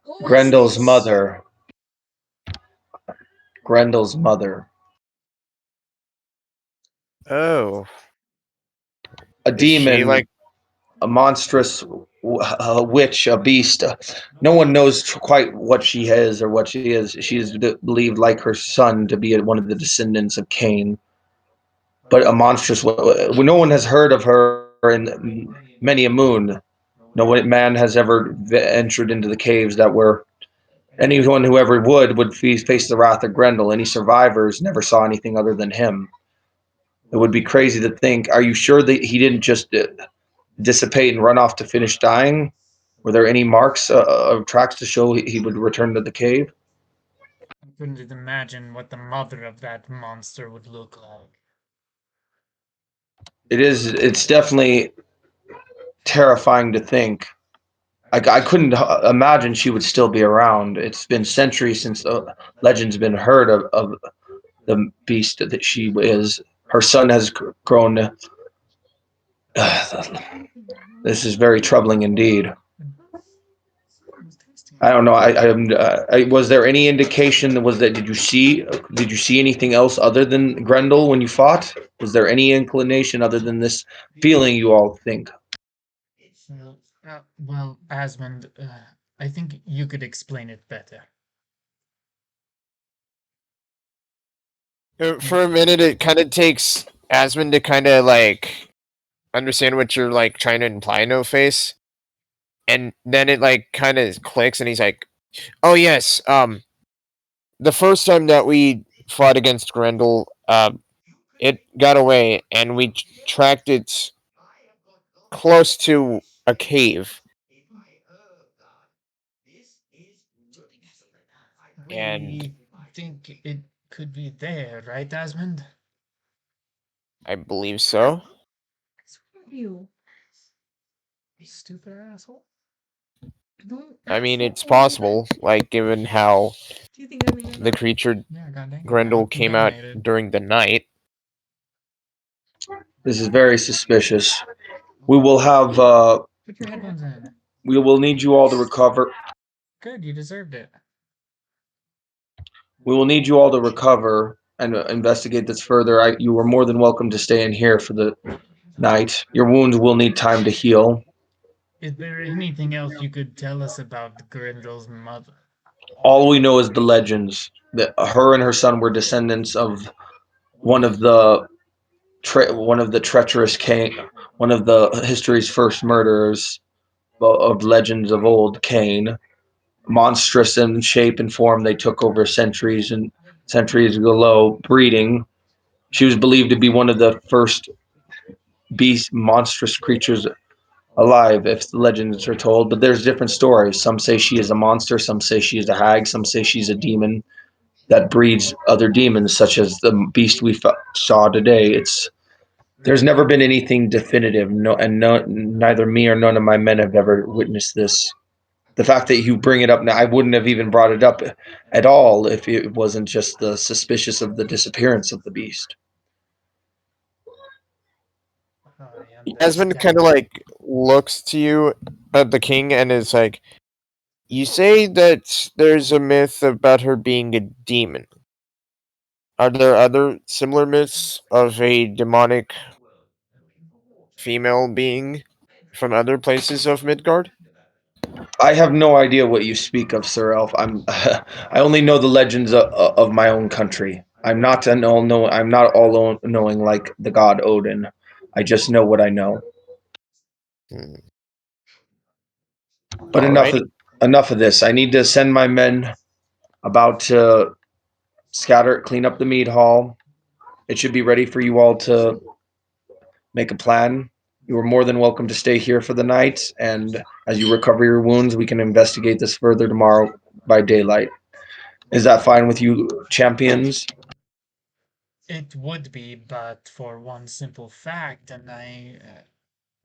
Who is Grendel's this? mother. Grendel's mother. Oh. A Is she demon, like a monstrous witch, a beast. No one knows quite what she is or what she is. She is believed, like her son, to be one of the descendants of Cain, but a monstrous. No one has heard of her in many a moon. No man has ever entered into the caves that were. Anyone who ever would face the wrath of Grendel. Any survivors never saw anything other than him. It would be crazy to think. Are you sure that he didn't just dissipate and run off to finish dying? Were there any marks of tracks to show he would return to the cave? I couldn't imagine what the mother of that monster would look like. It is. It's definitely terrifying to think. I couldn't imagine she would still be around. It's been centuries since the legend's been heard of the beast that she is. Her son has grown. This is very troubling indeed. It was tasty. I don't know. Was there any indication that was that? Did you see anything else other than Grendel when you fought? Was there any inclination other than this feeling you all think? Well, Asmund, I think you could explain it better. for a minute it kind of takes Asmund to kind of like understand what you're like trying to imply, no face, and then it like kind of clicks and he's like, "Oh yes, the first time that we fought against Grendel, it got away and we tracked it close to a cave, and We think it could be there, right, Asmund? I believe so. You stupid asshole. Don't I mean, asshole it's me back. possible, like given how Do you think I made it the up? creature Yeah, god dang it. I Grendel don't think came I out made it. during the night. This is very suspicious. We will have. Put your headphones in. We will need you all to recover. Good, you deserved it. We will need you all to recover and investigate this further. You are more than welcome to stay in here for the night. Your wounds will need time to heal. Is there anything else you could tell us about Grendel's mother? All we know is the legends that her and her son were descendants of one of the one of the treacherous Cain, one of the history's first murderers of legends of old, Cain. Monstrous in shape and form, they took over centuries and centuries ago, breeding. She was believed to be one of the first beast, monstrous creatures alive, if the legends are told. But there's different stories. Some say she is a monster, some say she is a hag, some say she's a demon that breeds other demons, such as the beast we saw today. There's never been anything definitive. No, and no, neither me or none of my men have ever witnessed this. The fact that you bring it up now, I wouldn't have even brought it up at all if it wasn't just the suspicious of the disappearance of the beast. This Esmond kind of guy. like looks to you at the king and is like, "You say that there's a myth about her being a demon. Are there other similar myths of a demonic female being from other places of Midgard?" I have no idea what you speak of, Sir Elf. I only know the legends of my own country. I'm not all knowing like the god Odin. I just know what I know. Hmm. But Alrighty. enough of this. I need to send my men about to scatter, clean up the mead hall. It should be ready for you all to make a plan. You are more than welcome to stay here for the night, and as you recover your wounds, we can investigate this further tomorrow by daylight. Is that fine with you, champions? It would be, but for one simple fact, and I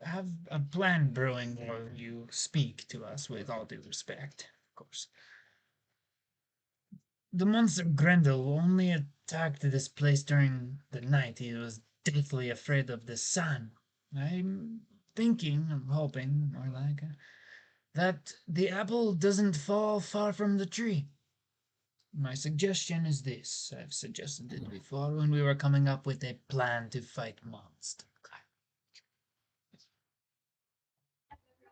have a plan brewing while you speak to us with all due respect, of course. The monster Grendel only attacked this place during the night. He was deathly afraid of the sun. I'm hoping, more like, that the apple doesn't fall far from the tree. My suggestion is this. I've suggested it before when we were coming up with a plan to fight monsters.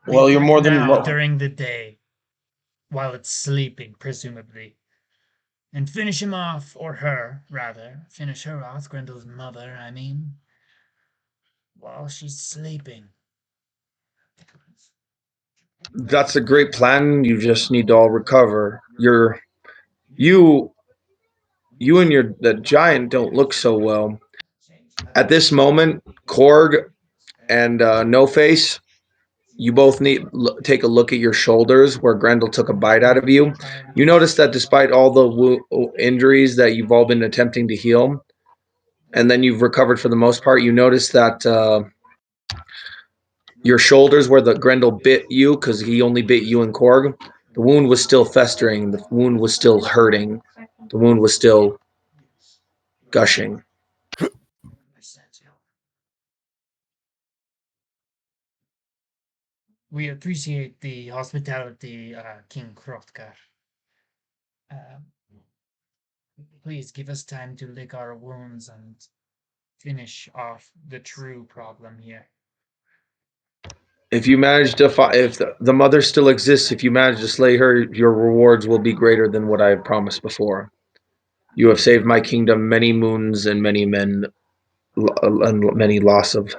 We Well, you're attack more than now well. during the day, while it's sleeping, presumably, and finish him off, or her, rather. Finish her off, Grendel's mother, I mean, while she's sleeping. That's a great plan. You just need to all recover. You you and your the giant don't look so well at this moment. Korg and No Face, you both need take a look at your shoulders where Grendel took a bite out of you. You notice that despite all the injuries that you've all been attempting to heal, and then you've recovered for the most part, you notice that your shoulders where the Grendel bit you, because he only bit you and Korg, the wound was still festering. The wound was still hurting. The wound was still gushing. We appreciate the hospitality, King Hrothgar. Uh, please give us time to lick our wounds and finish off the true problem here. If you manage to if the mother still exists, if you manage to slay her, your rewards will be greater than what I have promised before. You have saved my kingdom many moons and many men and many loss of The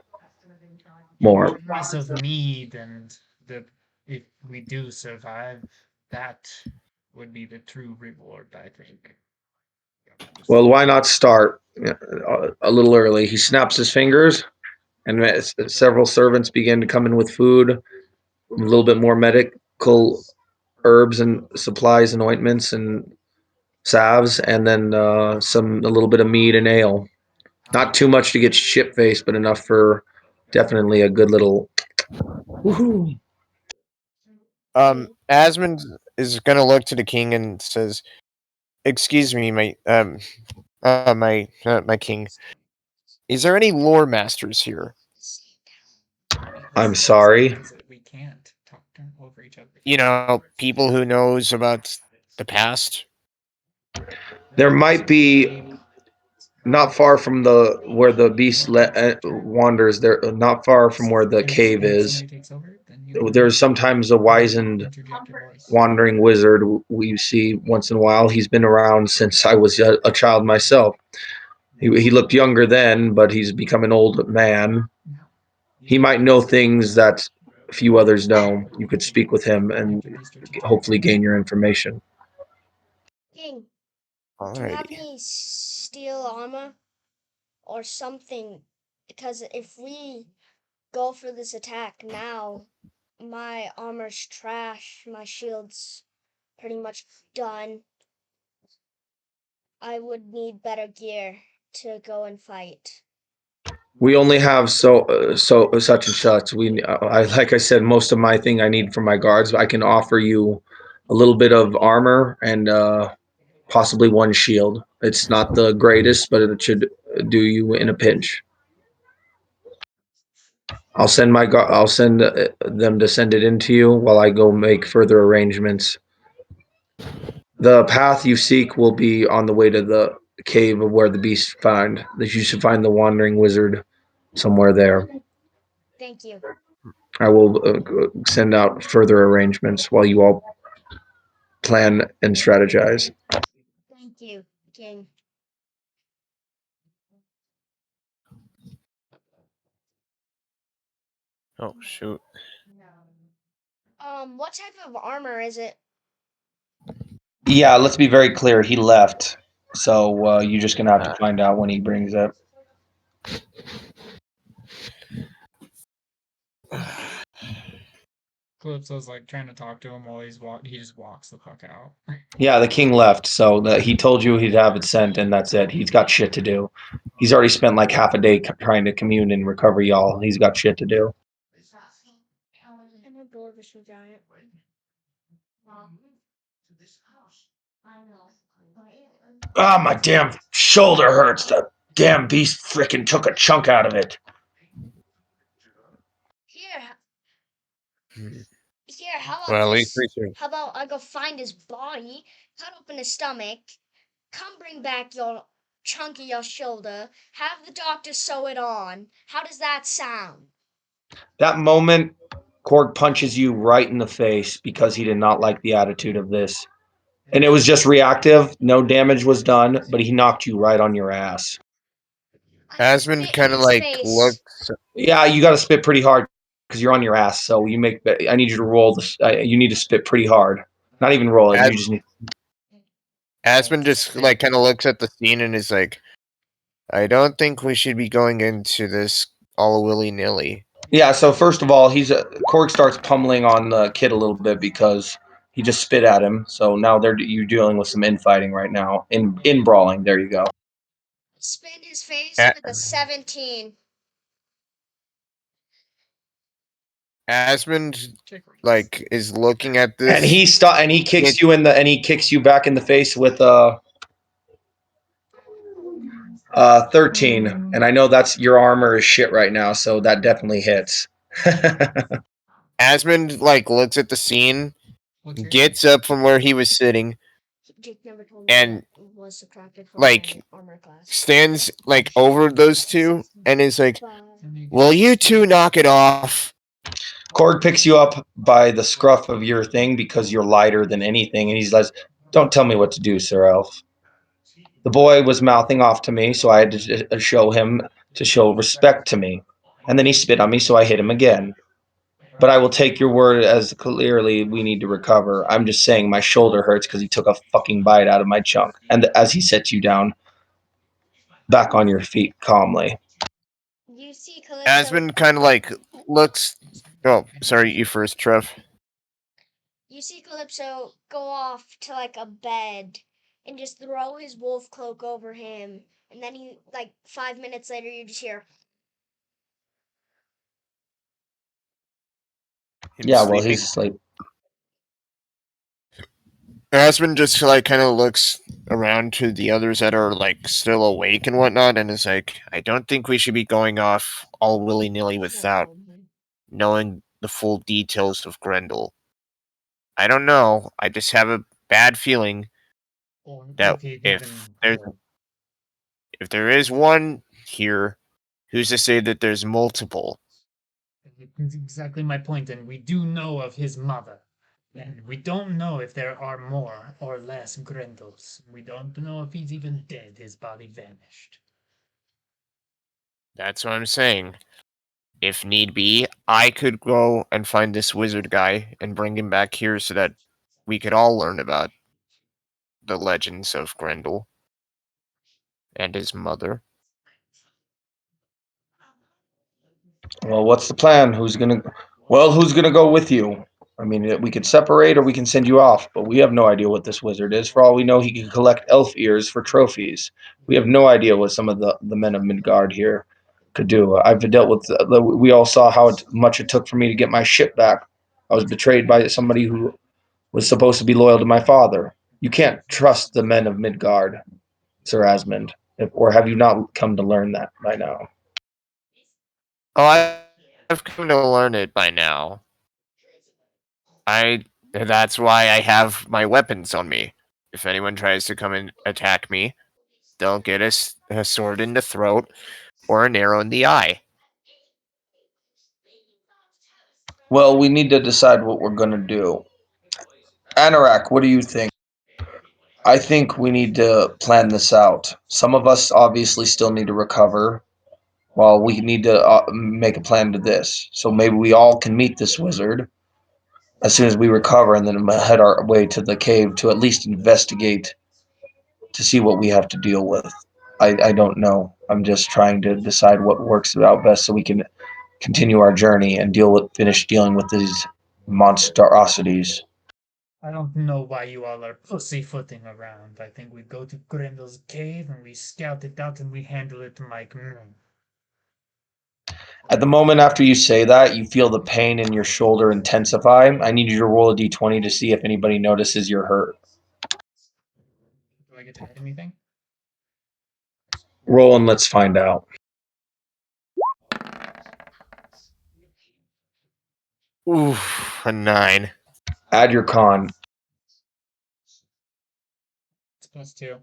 more. promise of mead and the if we do survive, that would be the true reward, I think. Well, why not start a little early? He snaps his fingers, and several servants begin to come in with food, a little bit more medical herbs and supplies and ointments and salves, and then a little bit of mead and ale. Not too much to get shit faced, but enough for definitely a good little. Woohoo! King. Asmund is gonna look to the king and says, "Excuse me, my king. Is there any lore masters here? I'm This sorry. means that we can't talk over each other. You know, people who knows about the past?" There might be not far from the where the beast wanders. There, not far from where the cave And if is. somebody takes over, then you can There's sometimes a wizened interject your voice. wandering wizard we see once in a while. He's been around since I was a child myself. He looked younger then, but he's become an old man. He might know things that few others know. You could speak with him and After these strategic hopefully gain moves. your information. King, do you have Alrighty. any steel armor or something? Because if we go for this attack now, my armor's trash, my shield's pretty much done. I would need better gear to go and fight. We only have such and such. I like I said, most of my thing I need for my guards. I can offer you a little bit of armor and possibly one shield. It's not the greatest, but it should do you in a pinch. I'll send them to send it in to you while I go make further arrangements. The path you seek will be on the way to the cave of where the beasts find. That you should find the wandering wizard somewhere there. Thank you. I will send out further arrangements while you all plan and strategize. Thank you, King. Oh shoot. What type of armor is it? Yeah, let's be very clear. He left, so you're just gonna have to Uh, find out when he brings it. Calypso's like trying to talk to him while he just walks the fuck out. Yeah, the king left, so he told you he'd have it sent, and that's it. He's got shit to do. He's already spent like half a day trying to commune and recover y'all. He's got shit to do. An adorable giant. Ah, my damn shoulder hurts. The damn beast frickin' took a chunk out of it. Here, here. How about well, at least this? we should. How about I go find his body, cut open his stomach, come bring back your chunk of your shoulder, have the doctor sew it on. How does that sound? That moment, Korg punches you right in the face because he did not like the attitude of this. And it was just reactive. No damage was done, but he knocked you right on your ass. I Asmund spit in kind of his like face. looks. Yeah, you got to spit pretty hard because you're on your ass. So you make. I need you to roll this. You need to spit pretty hard. Not even roll it. As, You just need. Asmund just like kind of looks at the scene and is like, "I don't think we should be going into this all willy nilly." Yeah. So first of all, Korg starts pummeling on the kid a little bit because he just spit at him. So now you're dealing with some infighting right now. In brawling. There you go. Spin his face A- with a 17. Asmund like is looking at And this. he It, kicks you back in the face with 13. And I know that's your armor is shit right now, so that definitely hits. Asmund like looks at the scene, What's your gets up from where he was sitting, Jake never told me and what was subtracted from my like armor class. stands like over those two and is like, But "Will you two knock it off?" Korg picks you up by the scruff of your thing because you're lighter than anything, and he's like, "Don't tell me what to do, Sir Elf." The boy was mouthing off to me, so I had to show him to show respect to me. And then he spit on me, so I hit him again. But I will take your word as clearly we need to recover. I'm just saying my shoulder hurts because he took a fucking bite out of my chunk. And as he sets you down, back on your feet calmly. you see Calypso Asmund kind of like looks. Oh, sorry, you first, Trev. you see Calypso go off to like a bed and just throw his wolf cloak over him, and then he like 5 minutes later you just hear Him Yeah, well, sleeping. he's asleep. Asmund just like kind of looks around to the others that are like still awake and whatnot, and is like, "I don't think we should be going off all willy nilly without knowing the full details of Grendel. I don't know. I just have a bad feeling Or that if he if even there's could. if there is one here, who's to say that there's multiple? It's exactly my point, and we do know of his mother. And we don't know if there are more or less Grendels. We don't know if he's even dead. His body vanished. That's what I'm saying. If need be, I could go and find this wizard guy and bring him back here so that we could all learn about the legends of Grendel and his mother. Well, what's the plan? Who's gonna go with you? I mean, we could separate or we can send you off, but we have no idea what this wizard is. For all we know, he can collect elf ears for trophies. We have no idea what some of the men of Midgard here could do. I've dealt with. We all saw how much it took for me to get my ship back. I was betrayed by somebody who was supposed to be loyal to my father. You can't trust the men of Midgard, Sir Asmund, or have you not come to learn that by now? Oh, I've come to learn it by now. That's why I have my weapons on me. If anyone tries to come and attack me, they'll get a sword in the throat or an arrow in the eye. Well, we need to decide what we're going to do. Anorak, what do you think? I think we need to plan this out. Some of us obviously still need to recover, while we need to make a plan to this. So maybe we all can meet this wizard as soon as we recover and then head our way to the cave to at least investigate to see what we have to deal with. I don't know. I'm just trying to decide what works out best so we can continue our journey and finish dealing with these monstrosities. I don't know why you all are pussyfooting around. I think we go to Grendel's cave and we scout it out and we handle it like men. At the moment after you say that, you feel the pain in your shoulder intensify. I need you to roll a d20 to see if anybody notices you're hurt. Do I get to hit anything? Roll and let's find out. Ooh, a 9. Add your con. It's +2.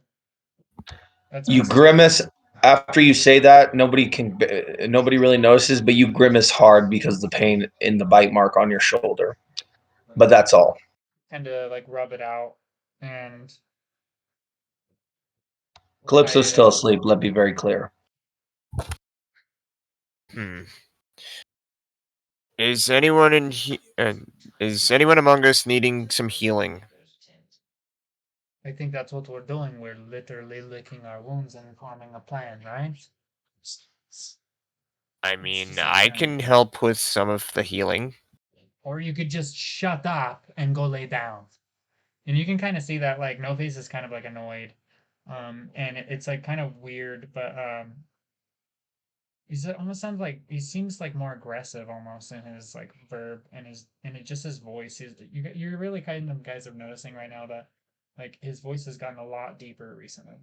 That's You +2. grimace after you say that. Nobody really notices, but you grimace hard because the pain in the bite mark on your shoulder. But that's all. Kind of like rub it out, and Calypso's I still asleep. Let me be very clear. Hmm. Is anyone is anyone among us needing some healing? I think that's what we're doing. We're literally licking our wounds and forming a plan, right? I Let's mean, just I can help with some of the healing. Or you could just shut up and go lay down. And you can kind of see that like No Face is kind of like annoyed. And it's like kind of weird, but he's almost sounds like he seems like more aggressive almost in his like verb and just his voice. You're really kind of guys are noticing right now that like his voice has gotten a lot deeper recently.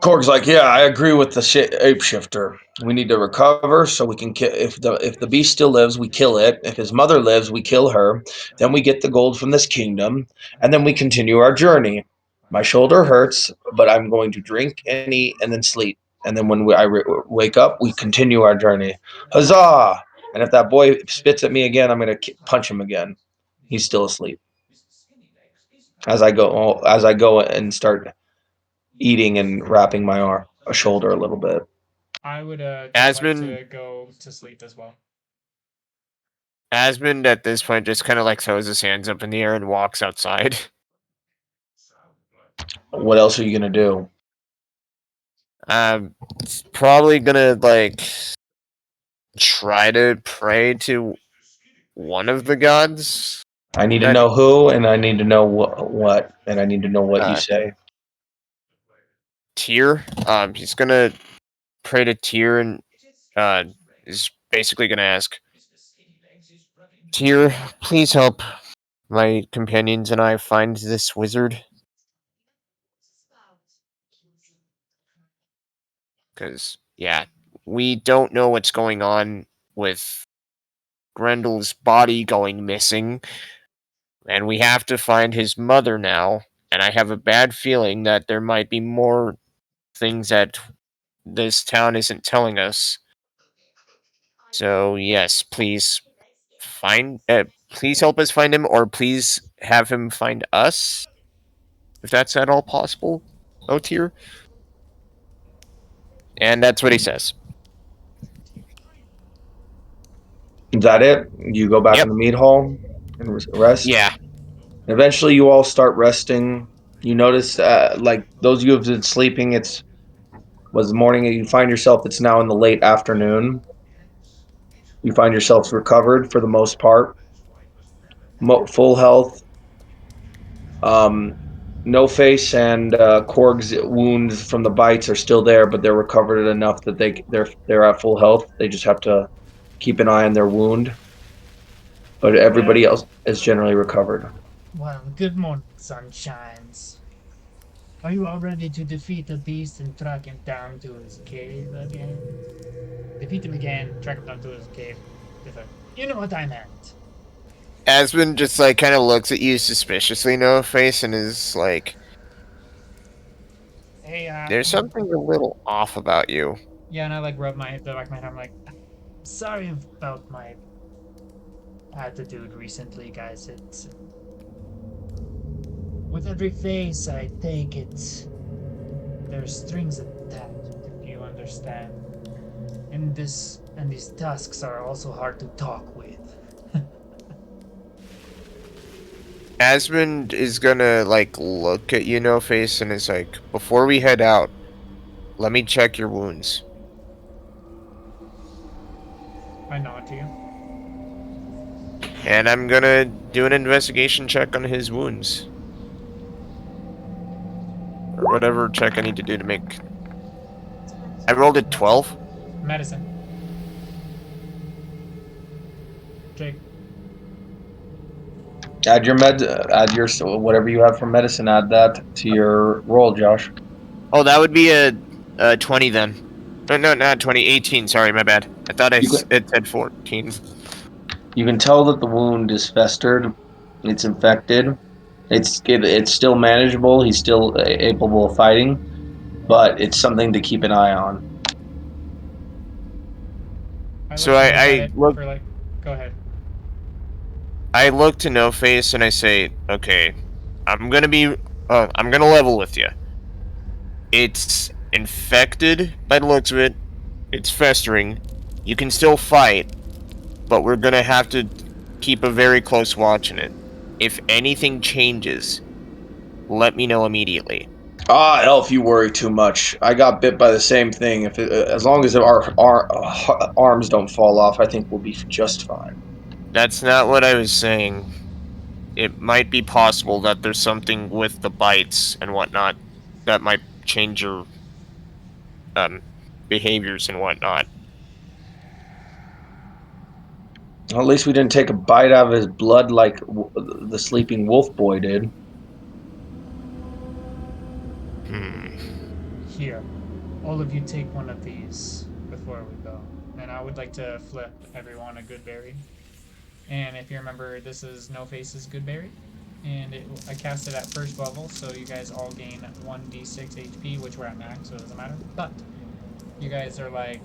Korg's like, yeah, I agree with the ape shifter. We need to recover so we can kill. If the beast still lives, we kill it. If his mother lives, we kill her. Then we get the gold from this kingdom, and then we continue our journey. My shoulder hurts, but I'm going to drink and eat and then sleep. And then when wake up, we continue our journey. Huzzah! And if that boy spits at me again, I'm going to punch him again. He's still asleep. As I go and start eating and wrapping my arm, a shoulder a little bit. I would just like Asmund to go to sleep as well. Asmund at this point just kind of like throws his hands up in the air and walks outside. What else are you gonna do? Probably gonna like try to pray to one of the gods. I need to That know who, and I need to know what, and I need to know what you uh say. Tyr. He's gonna pray to Tyr and is basically gonna ask Tyr, please help my companions and I find this wizard. Because yeah, we don't know what's going on with Grendel's body going missing, and we have to find his mother now. And I have a bad feeling that there might be more things that this town isn't telling us. So yes, please help us find him, or please have him find us, if that's at all possible. Oh, Tyr. And that's what he says. Is that it? You go back in Yep. the meat hall and rest. Yeah. Eventually, you all start resting. You notice, like those of you who've been sleeping, was the morning. You find yourself. It's now in the late afternoon. You find yourselves recovered for the most part, full health. Um, No Face and Korg's wounds from the bites are still there, but they're recovered enough that they're at full health. They just have to keep an eye on their wound. But everybody Well, else is generally recovered. well, good morning, sunshines. Are you all ready to defeat the beast and track him down to his cave again? Defeat him again, track him down to his cave. You know what I meant. Asmund just like kind of looks at you suspiciously, no face, and is like, Hey, "There's something a little off about you." yeah, and I like rub the back of my head. I'm like, sorry about my attitude recently, guys. It's with every face I take, there's strings attached, if you understand. And these tusks are also hard to talk with. Asmund is gonna like look at you, no face, and is like, "Before we head out, let me check your wounds." I nod to you. And I'm gonna do an investigation check on his wounds. Or whatever check I need to do to make. I rolled a 12. Medicine. Jake. Add your whatever you have for medicine. Add that to your roll, Josh. Oh, that would be a 20 then. No, not 20, 18. Sorry, my bad. I thought it said 14. You can tell that the wound is festered. It's infected. It's still manageable. He's still capable of fighting, but it's something to keep an eye on. So I look. For like, go ahead. I look to No Face and I say, "Okay, I'm gonna level with you. It's infected by the looks of it. It's festering. You can still fight, but we're gonna have to keep a very close watch on it. If anything changes, let me know immediately." Elf, you worry too much. I got bit by the same thing. As long as our arms don't fall off, I think we'll be just fine. That's not what I was saying. It might be possible that there's something with the bites and whatnot that might change your behaviors and whatnot. Well, at least we didn't take a bite out of his blood like the sleeping wolf boy did. Here, all of you take one of these before we go. And I would like to flip everyone a good berry. And if you remember, this is No Face's good berry. And I cast it at first level, so you guys all gain 1d6 HP, which we're at max, so it doesn't matter. But you guys are like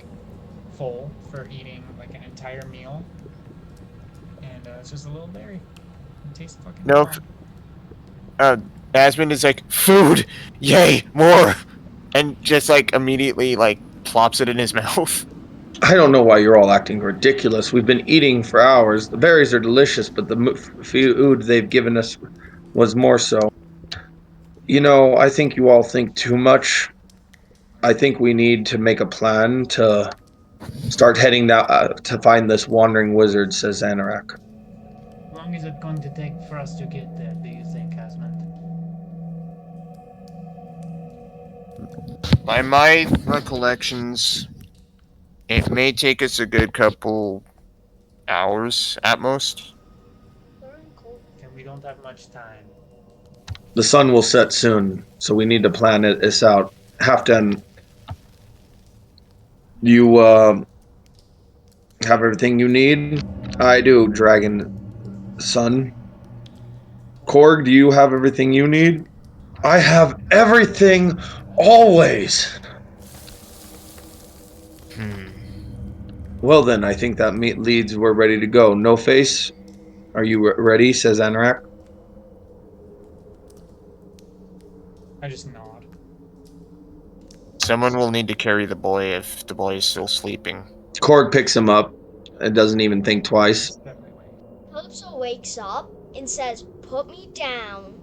full for eating like an entire meal. And it's just a little berry. It tastes fucking No. Asmund is like, "Food! Yay! More!" And just like immediately like plops it in his mouth. I don't know why you're all acting ridiculous. We've been eating for hours. The berries are delicious, but the food they've given us was more so. You know, I think you all think too much. I think we need to make a plan to start heading down to find this wandering wizard, says Anorak. How long is it going to take for us to get there, do you think, Asmund? By my recollections, it may take us a good couple hours at most. And we don't have much time. The sun will set soon, so we need to plan this out. Halfdan, you have everything you need? I do, Dragon Son. Korg, do you have everything you need? I have everything, always. Well then, I think that leads we're ready to go. No Face, are you ready, says Anorak. I just nod. Someone will need to carry the boy if the boy is still sleeping. Korg picks him up and doesn't even think twice. Calypso wakes up and says, "Put me down."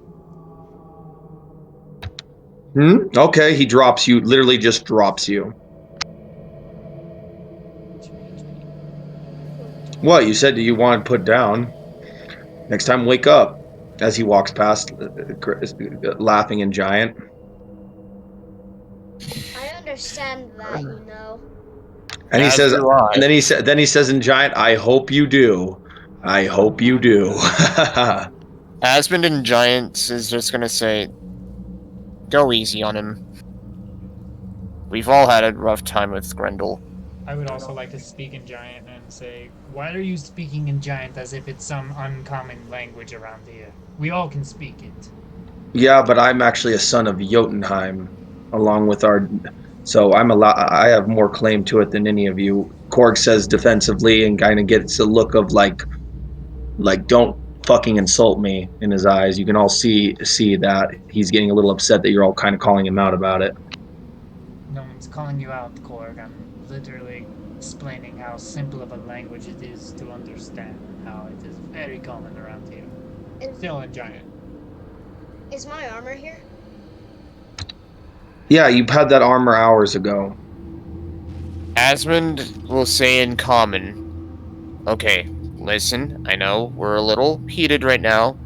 Okay, he drops you, literally just drops you. What, you said you want put down? Next time, wake up. As he walks past, laughing and giant. I understand that, you know. And he says, and then he says in giant, "I hope you do. I hope you do." Asmund in Giants is just gonna say, go easy on him. We've all had a rough time with Grendel. I would also like to speak in Giant and say, why are you speaking in Giant as if it's some uncommon language around here? We all can speak it. Yeah, but I'm actually a son of Jotunheim, along with our. So I'm a lot. I have more claim to it than any of you. Korg says defensively and kind of gets a look of like don't fucking insult me in his eyes. You can all see that he's getting a little upset that you're all kind of calling him out about it. No one's calling you out, Korg. I'm literally explaining how simple of a language it is to understand and how it is very common around here. Is Still in Giant. is my armor here? Yeah, you had that armor hours ago. Asmund will say in common, okay, listen, I know we're a little heated right now.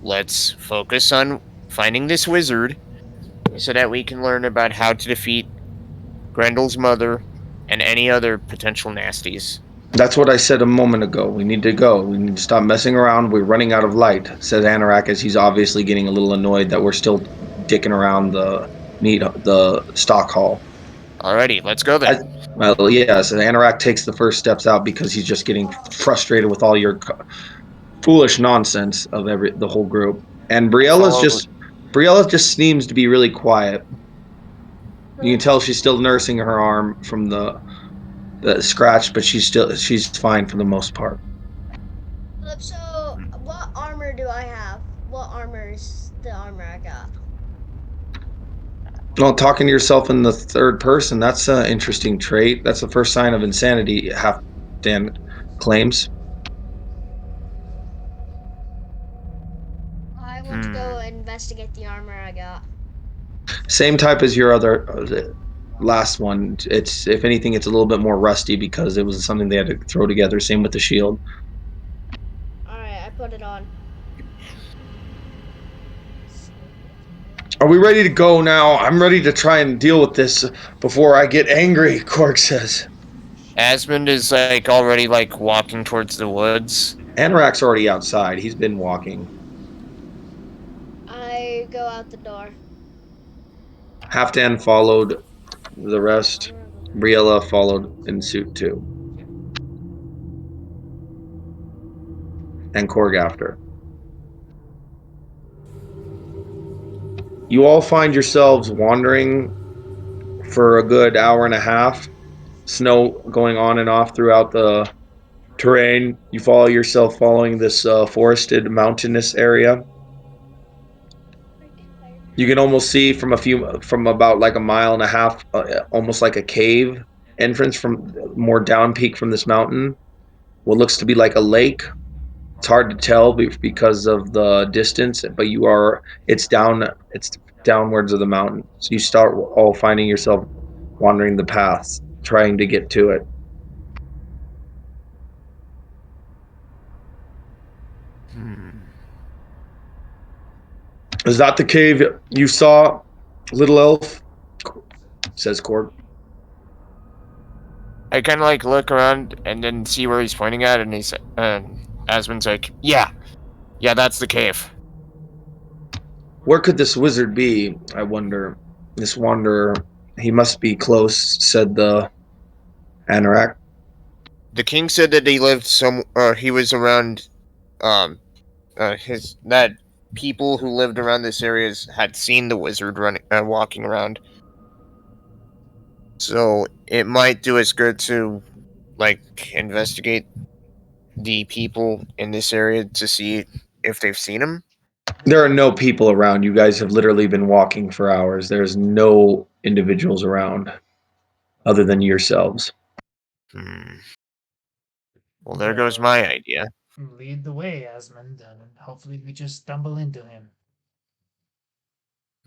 Let's focus on finding this wizard so that we can learn about how to defeat Grendel's mother and any other potential nasties. That's what I said a moment ago. We need to go. We need to stop messing around. We're running out of light, said Anorak as he's obviously getting a little annoyed that we're still dicking around the stock hall. Alrighty, let's go I, then. well, yes, and Anorak takes the first steps out because he's just getting frustrated with all your foolish nonsense of the whole group. And I follow. Briella just seems to be really quiet. You can tell Phillips, she's still nursing her arm from the scratch, but she's fine for the most part. Phillips. So, what armor do I have? What armor is the armor I got? Well, talking to yourself in the third person, that's an interesting trait. That's the first sign of insanity, Halfdan claims. I want to go Hmm. investigate the armor I got. Same type as your other last one. It's, if anything, it's a little bit more rusty because it was something they had to throw together. Same with the shield. All right, I put it on. Are we ready to go now? I'm ready to try and deal with this before I get angry, Cork says. Asmund is like already like walking towards the woods. Anorak's already outside. He's been walking. I go out the door. Halfdan followed the rest. Briella followed in suit too. And Korg after. You all find yourselves wandering for a good hour and a half. Snow going on and off throughout the terrain. You follow yourself following this forested mountainous area. You can almost see from about like a mile and a half, almost like a cave entrance from more down peak from this mountain. What looks to be like a lake. It's hard to tell because of the distance, but it's downwards of the mountain. So you start all finding yourself wandering the paths, trying to get to it. Hmm. Is that the cave you saw, little elf? Says Corb. I kind of like look around and then see where he's pointing at, and Asmund's like, yeah, that's the cave. Where could this wizard be, I wonder? This wanderer, he must be close, said the Anorak. The king said that he lived he was around, um, his that people who lived around this area had seen the wizard running, walking around. So it might do us good to like investigate the people in this area to see if they've seen him. There are no people around. You guys have literally been walking for hours. There's no individuals around other than yourselves. Hmm. Well, there goes Well, my idea. lead the way, Asmund, and hopefully we just stumble into him.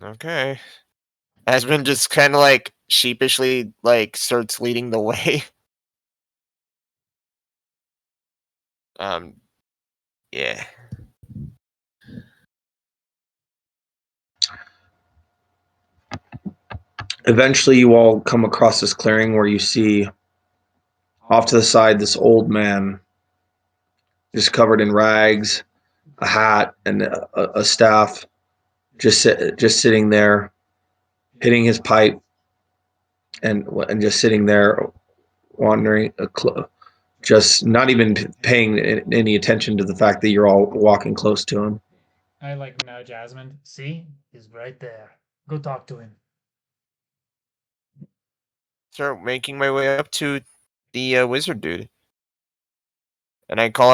Okay. Asmund just kind of like sheepishly like starts leading the way. Um, yeah. Eventually, you all come across this clearing where you see off to the side this old man, just covered in rags, a hat, and a staff. just sitting there, hitting his pipe, and just sitting there, wandering, just not even paying any attention to the fact that you're all walking close to him. I like nudge Asmund. See, he's right there. Go talk to him. Start making my way up to the wizard dude, and I call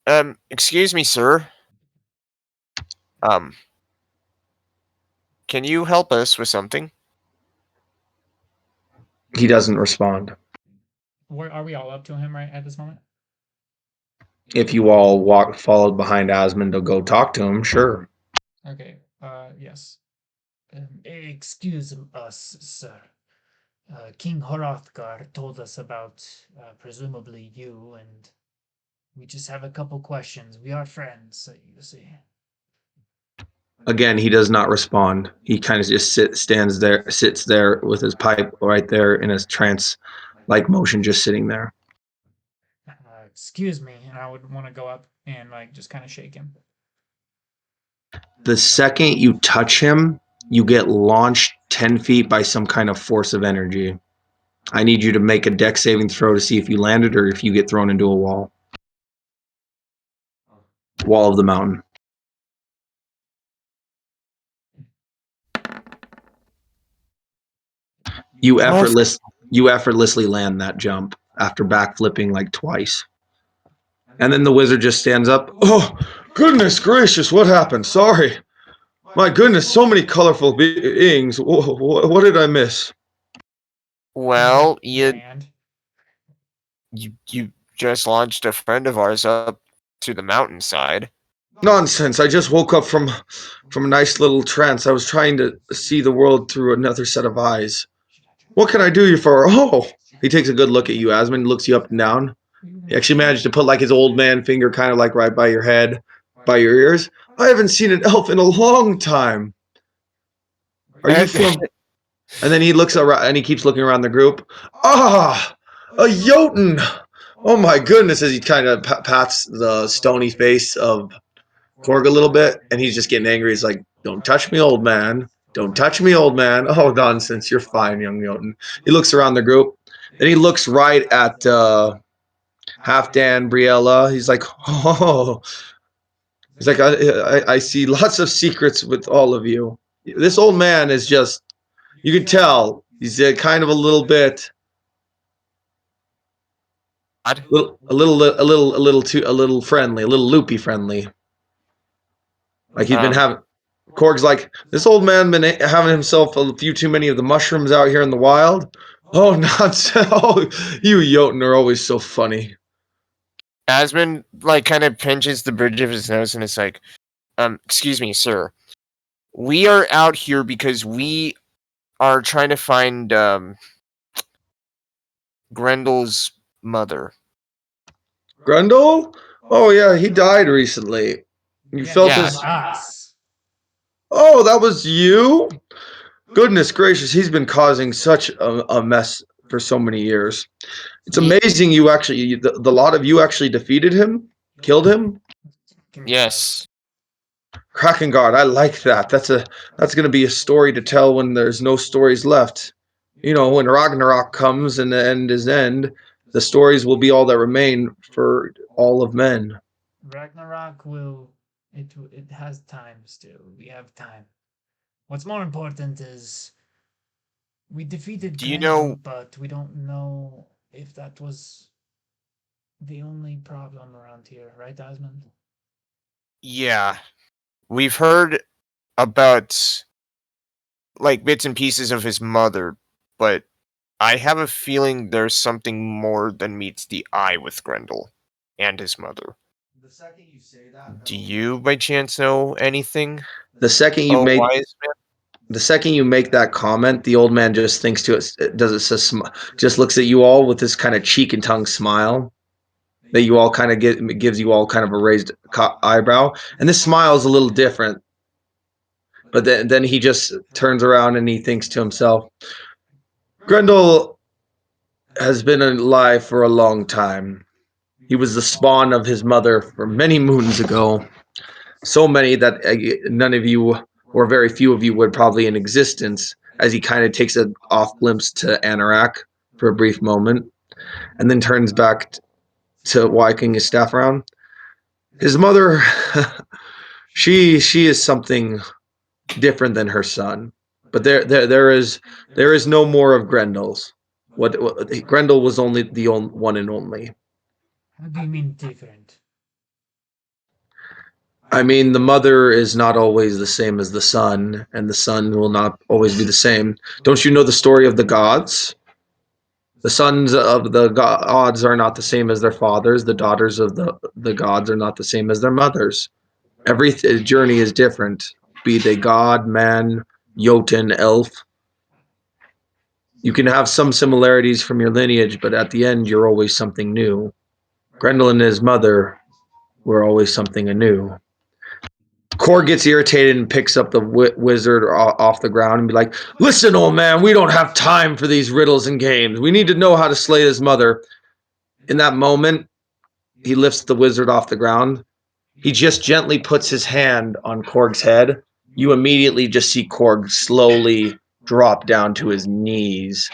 out, excuse me, sir. Um, can you help us with something? He doesn't respond. Where are we all up to him right at this moment? If you all followed behind Asmund to go talk to him, sure. Okay. Yes. Excuse us, sir. King Hrothgar told us about presumably you, and we just have a couple questions. We are friends, you see. Again, he does not respond. He kind of just sits there with his pipe right there in his trance-like motion, just sitting there. Excuse me, and I would want to go up and like just kind of shake him. The second you touch him, you get launched 10 feet by some kind of force of energy. I need you to make a dex saving throw to see if you landed or if you get thrown into a wall. Wall of the mountain. You effortlessly land that jump after backflipping like twice. And then the wizard just stands up. Oh, goodness gracious, what happened? Sorry. My goodness, so many colorful beings. What did I miss? Well, Land. you just launched a friend of ours up to the mountainside. Nonsense. I just woke up from a nice little trance. I was trying to see the world through another set of eyes. What can I do you for? Oh, he takes a good look at you, Asmund, looks you up and down. He actually managed to put like his old man finger kind of like right by your head, by your ears. I haven't seen an elf in a long time. Are you from? And then he looks around and he keeps looking around the group. Ah, a Jotun. Oh my goodness! As he kind of pats the stony face of Korg a little bit, and he's just getting angry. He's like, "Don't touch me, old man. Don't touch me, old man." Oh, nonsense. You're fine, young Jotun. He looks around the group. Then he looks right at Halfdan, Briella. He's like, "Oh." He's like, I see lots of secrets with all of you. This old man is just, you can tell, he's kind of a little bit, a little friendly, a little loopy friendly. Like he's been having, Korg's like, this old man been having himself a few too many of the mushrooms out here in the wild. Oh, nonsense. Oh, you Jotun are always so funny. Asmund like kind of pinches the bridge of his nose and is like, excuse me, sir. We are out here because we are trying to find Grendel's mother. Grendel? Oh, yeah, he died recently. You Yeah, felt not his. us. Oh, that was you? Goodness gracious, he's been causing such a mess for so many years. It's amazing you actually, the lot of you actually defeated him, killed him. Yes. Krakengard, I like that. That's going to be a story to tell when there's no stories left. You know, when Ragnarok comes and the end is end, the stories will be all that remain for all of men. Ragnarok will. It has time still. We have time. What's more important is we defeated Do you Grendel, know? but we don't know if that was the only problem around here, right, Asmund? Yeah, we've heard about like bits and pieces of his mother, but I have a feeling there's something more than meets the eye with Grendel and his mother. Do you, by chance, know anything? The second you Oh, make wise man. the second you make that comment, the old man just thinks to it, just looks at you all with this kind of cheek and tongue smile that you all kind of gives you all kind of a raised eyebrow, and this smile is a little different. But then he just turns around and he thinks to himself, Grendel has been alive for a long time. He was the spawn of his mother for many moons ago. So many that none of you or very few of you would probably in existence, as he kind of takes an off glimpse to Anorak for a brief moment, and then turns back to wiping his staff around. His mother, she is something different than her son, but there is no more of Grendel's. What Grendel was only the one and only. How do you mean different? I mean, the mother is not always the same as the son, and the son will not always be the same. Don't you know the story of the gods? The sons of the gods are not the same as their fathers. The daughters of the gods are not the same as their mothers. Every journey is different, be they god, man, Jotun, elf. You can have some similarities from your lineage, but at the end, you're always something new. Grendel and his mother were always something anew. Core gets irritated and picks up the wizard off the ground and be like, "Listen, old man, we don't have time for these riddles and games. We need to know how to slay his mother." In that moment, he lifts the wizard off the ground. He just gently puts his hand on Korg's head. You immediately just see Korg slowly drop down to his knees,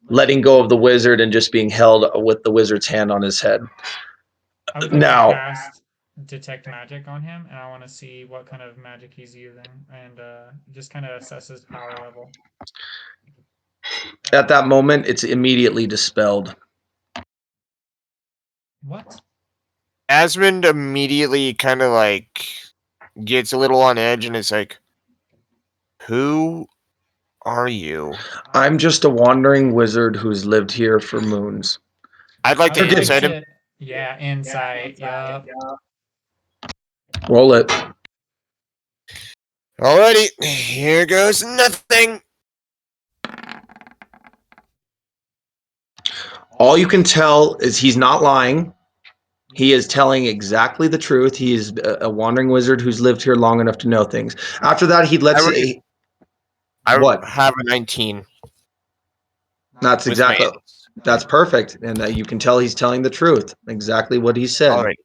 letting go of the wizard and just being held with the wizard's hand on his head. I would like to Now, cast detect magic on him, and I want to see what kind of magic he's using, and just kind of assess his power level. at that moment, it's immediately dispelled. What? Asmund immediately kind of like gets a little on edge and is like, "Who are you?" I'm just a wandering wizard who's lived here for moons. I'd like I to would like insight him. to. Yeah, insight. Yup. Roll it. Alrighty, here goes nothing. All you can tell is he's not lying. He is telling exactly the truth. He is a wandering wizard who's lived here long enough to know things. After that, he lets it. I What? have a 19 That's with my exactly. ends. That's perfect, and you can tell he's telling the truth. Exactly what he said. Alright.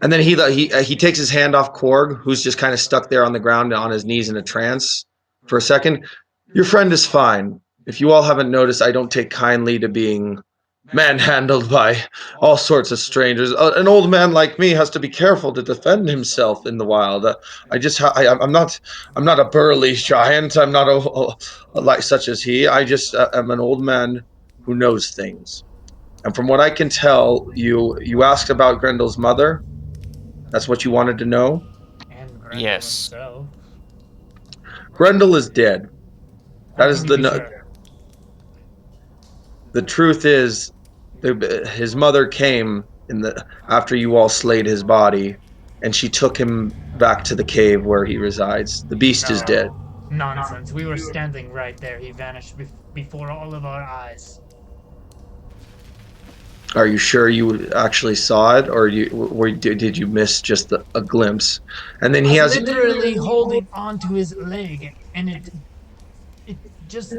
And then he takes his hand off Korg, who's just kind of stuck there on the ground on his knees in a trance for a second. Your friend is fine. If you all haven't noticed, I don't take kindly to being manhandled by all sorts of strangers. An old man like me has to be careful to defend himself in the wild. I'm not a burly giant. I'm not like such as he. I just am an old man who knows things. And from what I can tell, you asked about Grendel's mother. That's what you wanted to know? And Grendel Yes. himself. Grendel is dead. How That can is you be sure? the truth is his mother came in the after you all slayed his body, and she took him back to the cave where he resides. The beast is dead. No. Nonsense. We were standing right there. He vanished before all of our eyes. Are you sure you actually saw it, or did you miss just a glimpse? And then I he was has literally holding onto his leg, and it just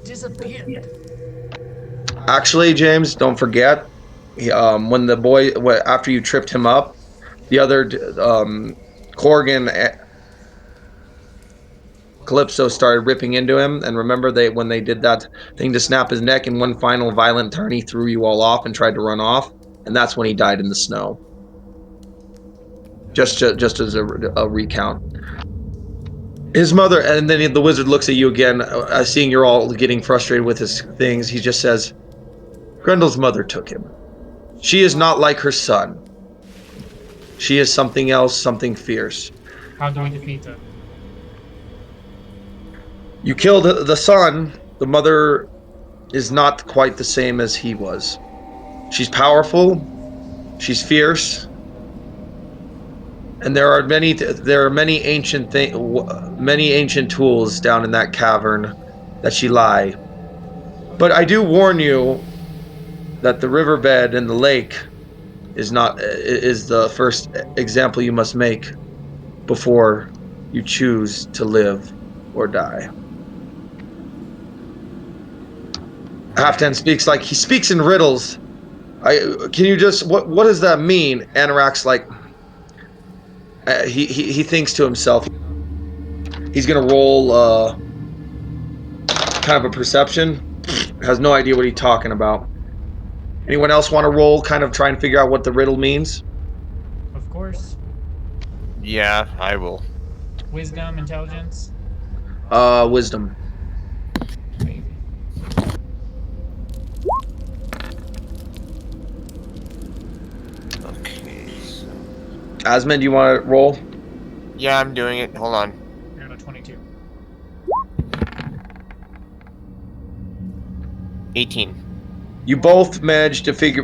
disappeared. actually, James. Don't forget, when the boy after you tripped him up, the other Corgan Calypso started ripping into him, and remember when they did that thing to snap his neck in one final violent turn, he threw you all off and tried to run off, and that's when he died in the snow. Just as a recount. His mother, and then the wizard looks at you again, seeing you're all getting frustrated with his things. He just says, "Grendel's mother took him. She is not like her son. She is something else, something fierce. How do we defeat her? You killed the son. The mother is not quite the same as he was. She's powerful. She's fierce. And there are many ancient tools down in that cavern that she lie. But I do warn you that the riverbed and the lake is the first example you must make before you choose to live or die." Halfdan speaks in riddles. Can you just what does that mean? Anorak's like he thinks to himself. He's gonna roll kind of a perception. Has no idea what he's talking about. Anyone else want to roll? Kind of try and figure out what the riddle means. Of course. Yeah, I will. Wisdom, intelligence. Wisdom. Wait. Okay. Asmund, do you want to roll? Yeah, I'm doing it. Hold on. You're at a 22. 18. You both managed to figure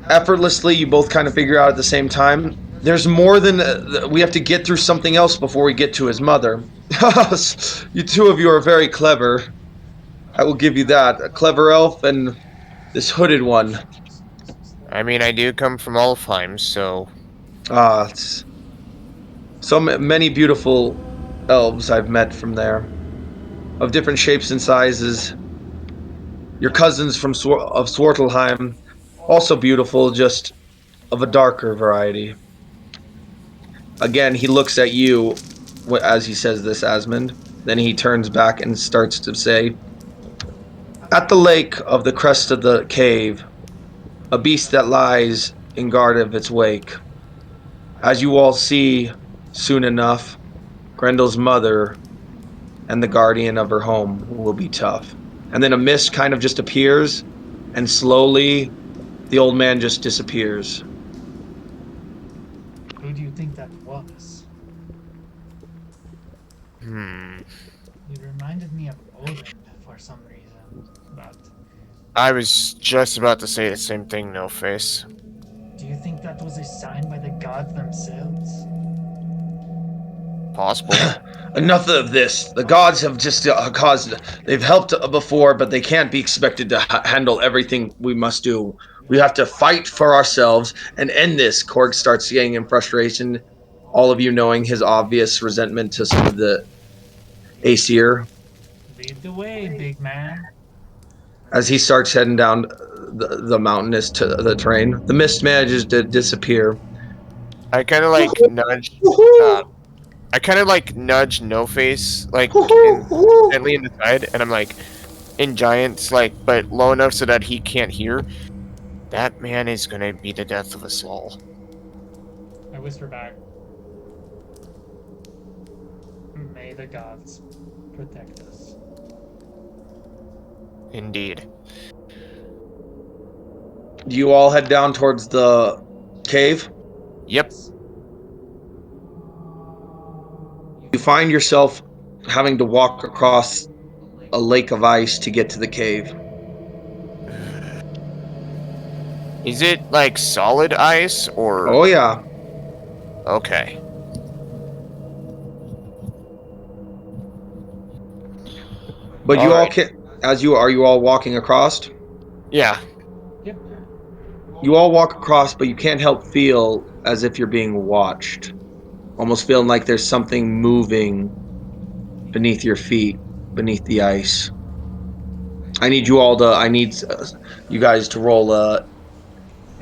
effortlessly. You both kind of figure out at the same time. There's more than we have to get through something else before we get to his mother. You two of you are very clever. I will give you that. A clever elf and this hooded one. I mean, I do come from Alfheim, so It's so many beautiful elves I've met from there, of different shapes and sizes. Your cousins from of Swartelheim, also beautiful, just of a darker variety. Again, he looks at you as he says this, Asmund. Then he turns back and starts to say, "At the lake of the crest of the cave, a beast that lies in guard of its wake. As you all see, soon enough, Grendel's mother and the guardian of her home will be tough." And then a mist kind of just appears, and slowly the old man just disappears. Who do you think that was? It reminded me of Odin for some reason, but I was just about to say the same thing, No Face. do you think that was a sign by the gods themselves? Possible. Enough of this. The gods have just caused. They've helped before, but they can't be expected to handle everything we must do. We have to fight for ourselves and end this. Korg starts saying in frustration, all of you knowing his obvious resentment to some of the Aesir, Lead the way, big man. as he starts heading down the mountainous to the terrain. The mist manages to disappear. I kind of like nudge. I kind of like nudge No Face, like gently in the side, and I'm like, in giants, like, but low enough so that he can't hear. That man is gonna be the death of us all. I whisper back. May the gods protect us. Indeed. Do you all head down towards the cave? Yep. You find yourself having to walk across a lake of ice to get to the cave. Is it like solid ice or? Oh yeah. Okay. But you all can, as you are you all walking across? Yeah. Yep. You all walk across, but you can't help feel as if you're being watched. Almost feeling like there's something moving beneath your feet, beneath the ice. I need you guys to roll a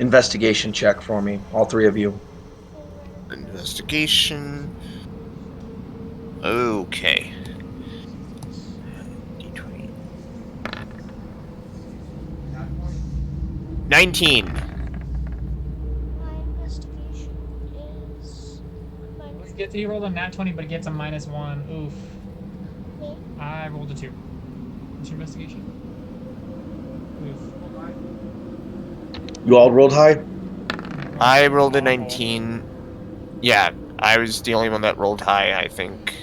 investigation check for me, all three of you. Investigation. Okay. D20. 19. My investigation is He rolled a nat 20, but he gets a -1. Oof. me. I rolled a 2. What's your investigation? Oof. You all rolled high? I rolled a 19. Yeah, I was the only one that rolled high, I think.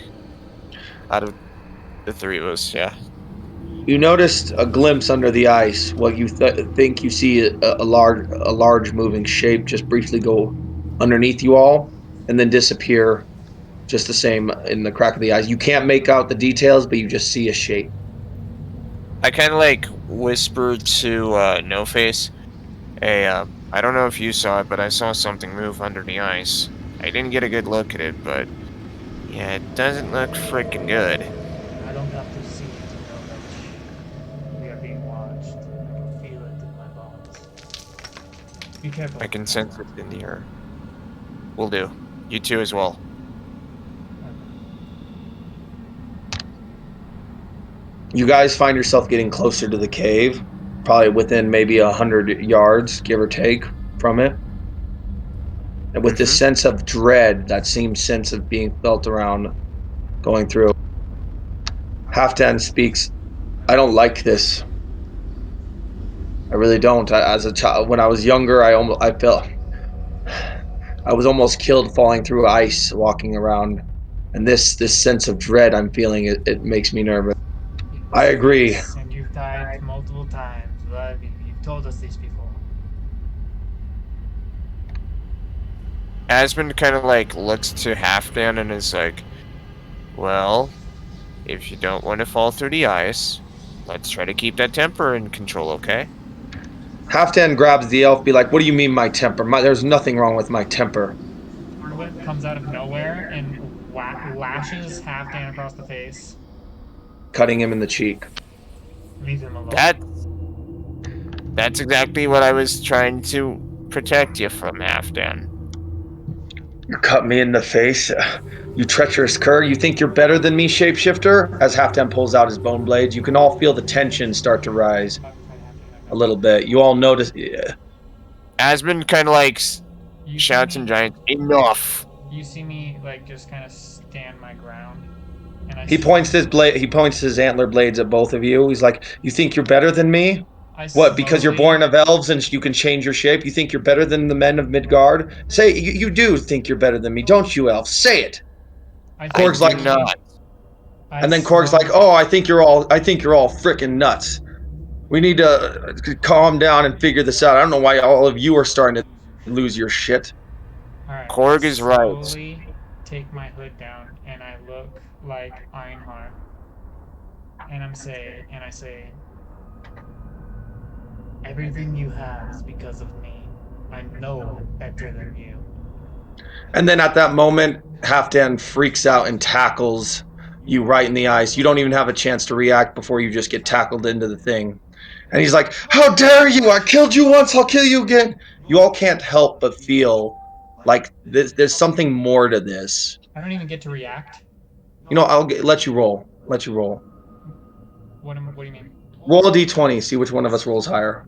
Out of the three of us, yeah. You noticed a glimpse under the ice. What you think you see a large moving shape just briefly go underneath you all, and then disappear, just the same in the crack of the eyes. You can't make out the details, but you just see a shape. I kind of like whispered to No Face, "Hey, I don't know if you saw it, but I saw something move under the ice. I didn't get a good look at it, but yeah, it doesn't look freaking good." I don't have to see it to know that we are being watched. I can feel it in my bones. Be careful. I can sense it in the air. Will do. You too as well. You guys find yourself getting closer to the cave, probably within maybe 100 yards, give or take, from it. And with this sense of dread, that same sense of being felt around going through, Halfdan speaks. I don't like this. I really don't. As a child, when I was younger, I felt I was almost killed falling through ice walking around, and this sense of dread I'm feeling it makes me nervous. I agree. Yes, and you've died multiple times. Well, you've told us this before. Asmund kind of like looks to Halfdan and is like, well, if you don't want to fall through the ice, let's try to keep that temper in control, okay? Halfdan grabs the elf, be like, "What do you mean my temper? There's nothing wrong with my temper." Whip comes out of nowhere and lashes Halfdan across the face. Cutting him in the cheek. Leave him alone. That's exactly what I was trying to protect you from, Halfdan. You cut me in the face, you treacherous cur. You think you're better than me, shapeshifter? As Halfdan pulls out his bone blades, you can all feel the tension start to rise a little bit. You all notice. Asmund kind of like shouts in giant, enough! You see me like just kind of stand my ground, and He points his antler blades at both of you. He's like, "You think you're better than me? What? Because you're born of elves and you can change your shape? You think you're better than the men of Midgard? Say you do think you're better than me, don't you, elf? Say it." Korg's like, not. And then Korg's like, "Oh, I think you're all freaking nuts. We need to calm down and figure this out. I don't know why all of you are starting to lose your shit." Alright, Korg is right. Slowly take my hood down and I look like Einhar. And I say, everything you have is because of me. I know better than you. And then at that moment, Halfdan freaks out and tackles you right in the ice. You don't even have a chance to react before you just get tackled into the thing. And he's like, "How dare you! I killed you once, I'll kill you again." You all can't help but feel like there's something more to this. I don't even get to react. You know, I'll let you roll. Let you roll. What do you mean? Roll a d20, see which one of us rolls higher.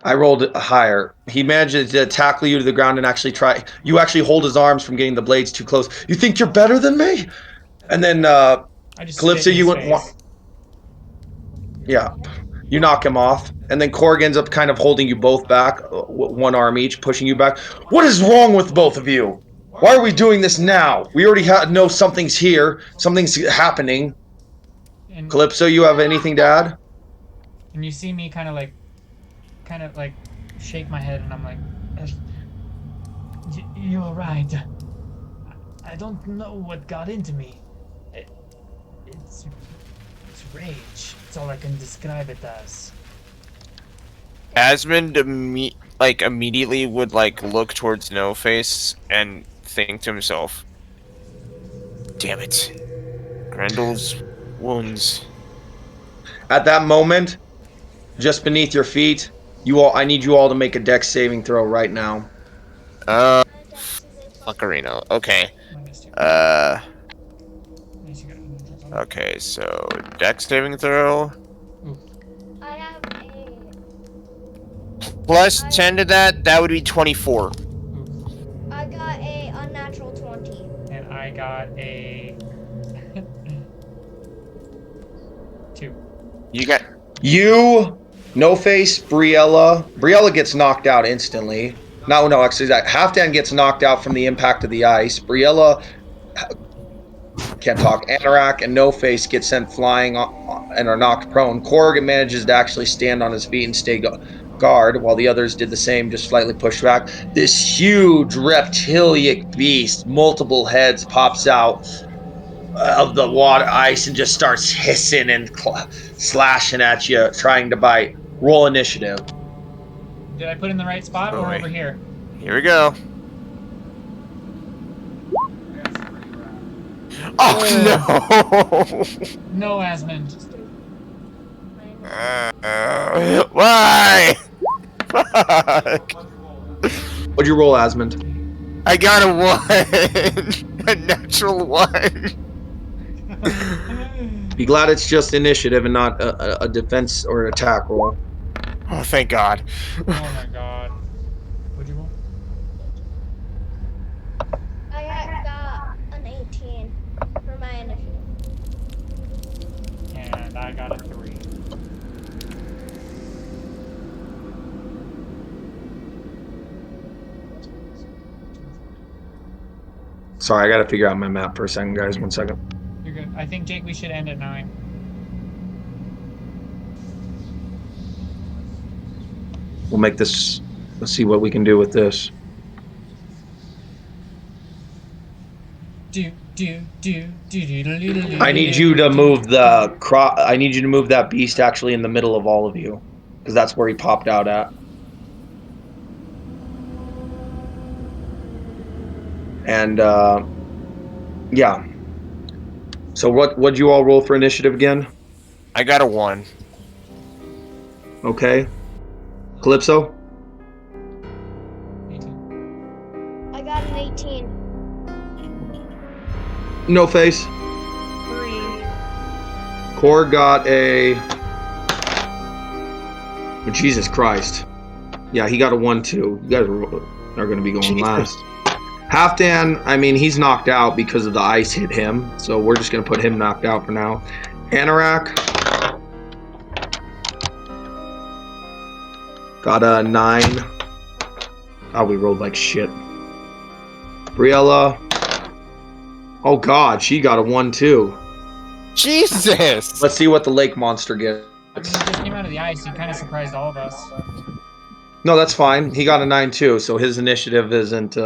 I rolled higher. He managed to tackle you to the ground and actually you actually hold his arms from getting the blades too close. "You think you're better than me?" And then Calypso, you went one. Yeah. You knock him off. And then Korg ends up kind of holding you both back, one arm each, pushing you back. "What is wrong with both of you? Why are we doing this now? We already know something's here. Something's happening." And Calypso, you have anything to add? And you see me kind of like shake my head, and I'm like, you're right. I don't know what got into me. It's rage. It's all I can describe it as. Asmund immediately would like look towards No Face and think to himself, "Damn it, Grendel's wounds." At that moment, just beneath your feet, I need you all to make a dex saving throw right now. Fuckerino. Okay. Okay, so dex saving throw. I have a. Plus 10 to that would be 24. I got a unnatural 20. And I got a 2. You, No Face, Briella. Briella gets knocked out instantly. No, actually, Halfdan gets knocked out from the impact of the ice. Briella can't talk. Anorak and No Face get sent flying and are knocked prone. Korg manages to actually stand on his feet and stay guard, while the others did the same, just slightly pushed back. This huge reptilian beast, multiple heads, pops out of the water ice and just starts hissing and slashing at you, trying to bite. Roll initiative. Did I put in the right spot or over here? Here we go. Oh no! No, Asmund. Why? Fuck. What'd you roll, Asmund? I got a 1. A natural 1. Be glad it's just initiative and not a defense or attack roll. Oh, thank God. Oh my god. What'd you roll? I got an 18 for my initiative. And I got a 3. Sorry, I got to figure out my map for a second, guys. 1 second. You're good. I think, Jake, we should end at 9. We'll make this. Let's see what we can do with this. I need you to move the I need you to move that beast actually in the middle of all of you, because that's where he popped out at. And yeah. So what'd you all roll for initiative again? I got a 1. Okay. Calypso? 18. I got an 18. No face. 3. Core got a. Oh, Jesus Christ. Yeah, he got a 1-2. You guys are going to be going last. Halfdan, I mean, he's knocked out because of the ice hit him, so we're just going to put him knocked out for now. Anorak got a 9. God, we rolled like shit. Briella. Oh God, she got a 1-2. Jesus! Let's see what the lake monster gets. I mean, he just came out of the ice. He kind of surprised all of us. No, that's fine. He got a 9-2, so his initiative isn't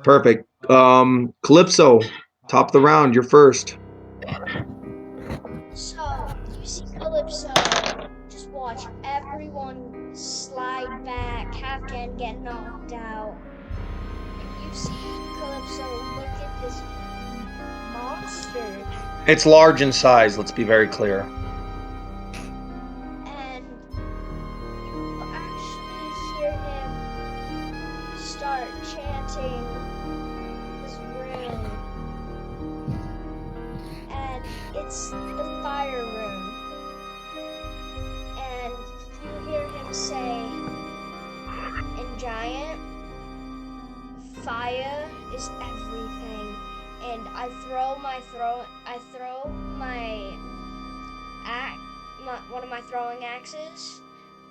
perfect. Calypso, top of the round, you're first. So, you see Calypso, just watch everyone slide back, Halfdan get knocked out. And you see Calypso look at this monster, It's large in size, let's be very clear. and you actually hear him start chanting this rune. And it's the fire rune. And you hear him say in giant, fire is everything. And I throw my one of my throwing axes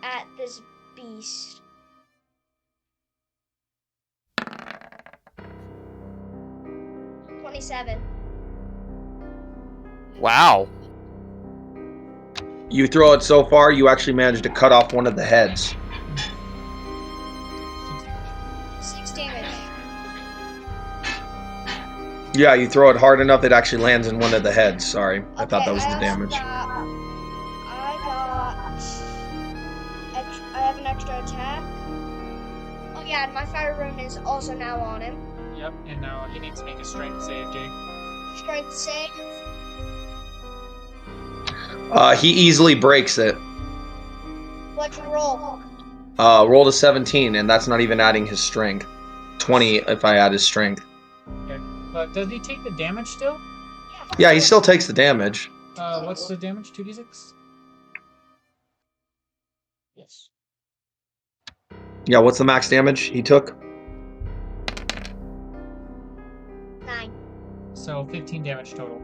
at this beast. $27. Wow. You throw it so far, you actually managed to cut off one of the heads. 6 damage. Yeah, you throw it hard enough, it actually lands in one of the heads. Sorry, I thought that was the I damage. I have an extra attack. Oh yeah, and my fire rune is also now on him. Yep, and now he needs to make a strength save, Jake. Strength save. He easily breaks it. What'd you roll? Rolled a 17, and that's not even adding his strength. 20 if I add his strength. Okay. But does he take the damage still? Yeah, he still takes the damage. What's the damage? 2d6? Yes. Yeah, what's the max damage he took? 9. So 15 damage total.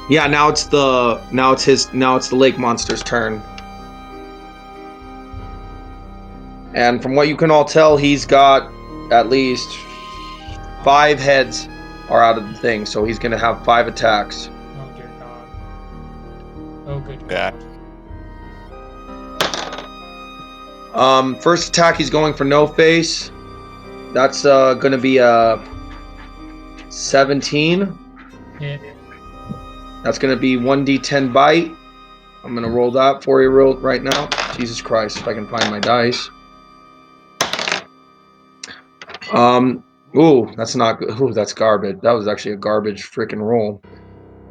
Yeah, now it's the lake monster's turn. And from what you can all tell, he's got at least 5 heads are out of the thing, so he's gonna have 5 attacks. Oh dear God. Oh good Yeah. God. First attack, he's going for no face. That's gonna be a 17. Hit. That's gonna be 1d10 bite. I'm gonna roll that for you right now. Jesus Christ, if I can find my dice. Ooh, that's not good. Ooh, that's garbage. That was actually a garbage freaking roll.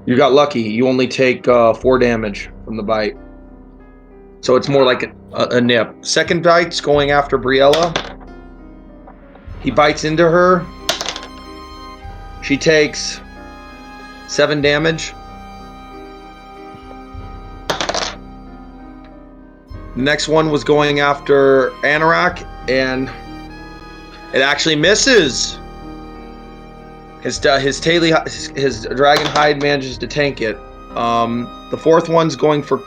You got lucky. You only take 4 damage from the bite. So it's more like a nip. Second bite's going after Briella. He bites into her. She takes 7 damage. The next one was going after Anorak, and it actually misses. His dragon hide manages to tank it. The fourth one's going for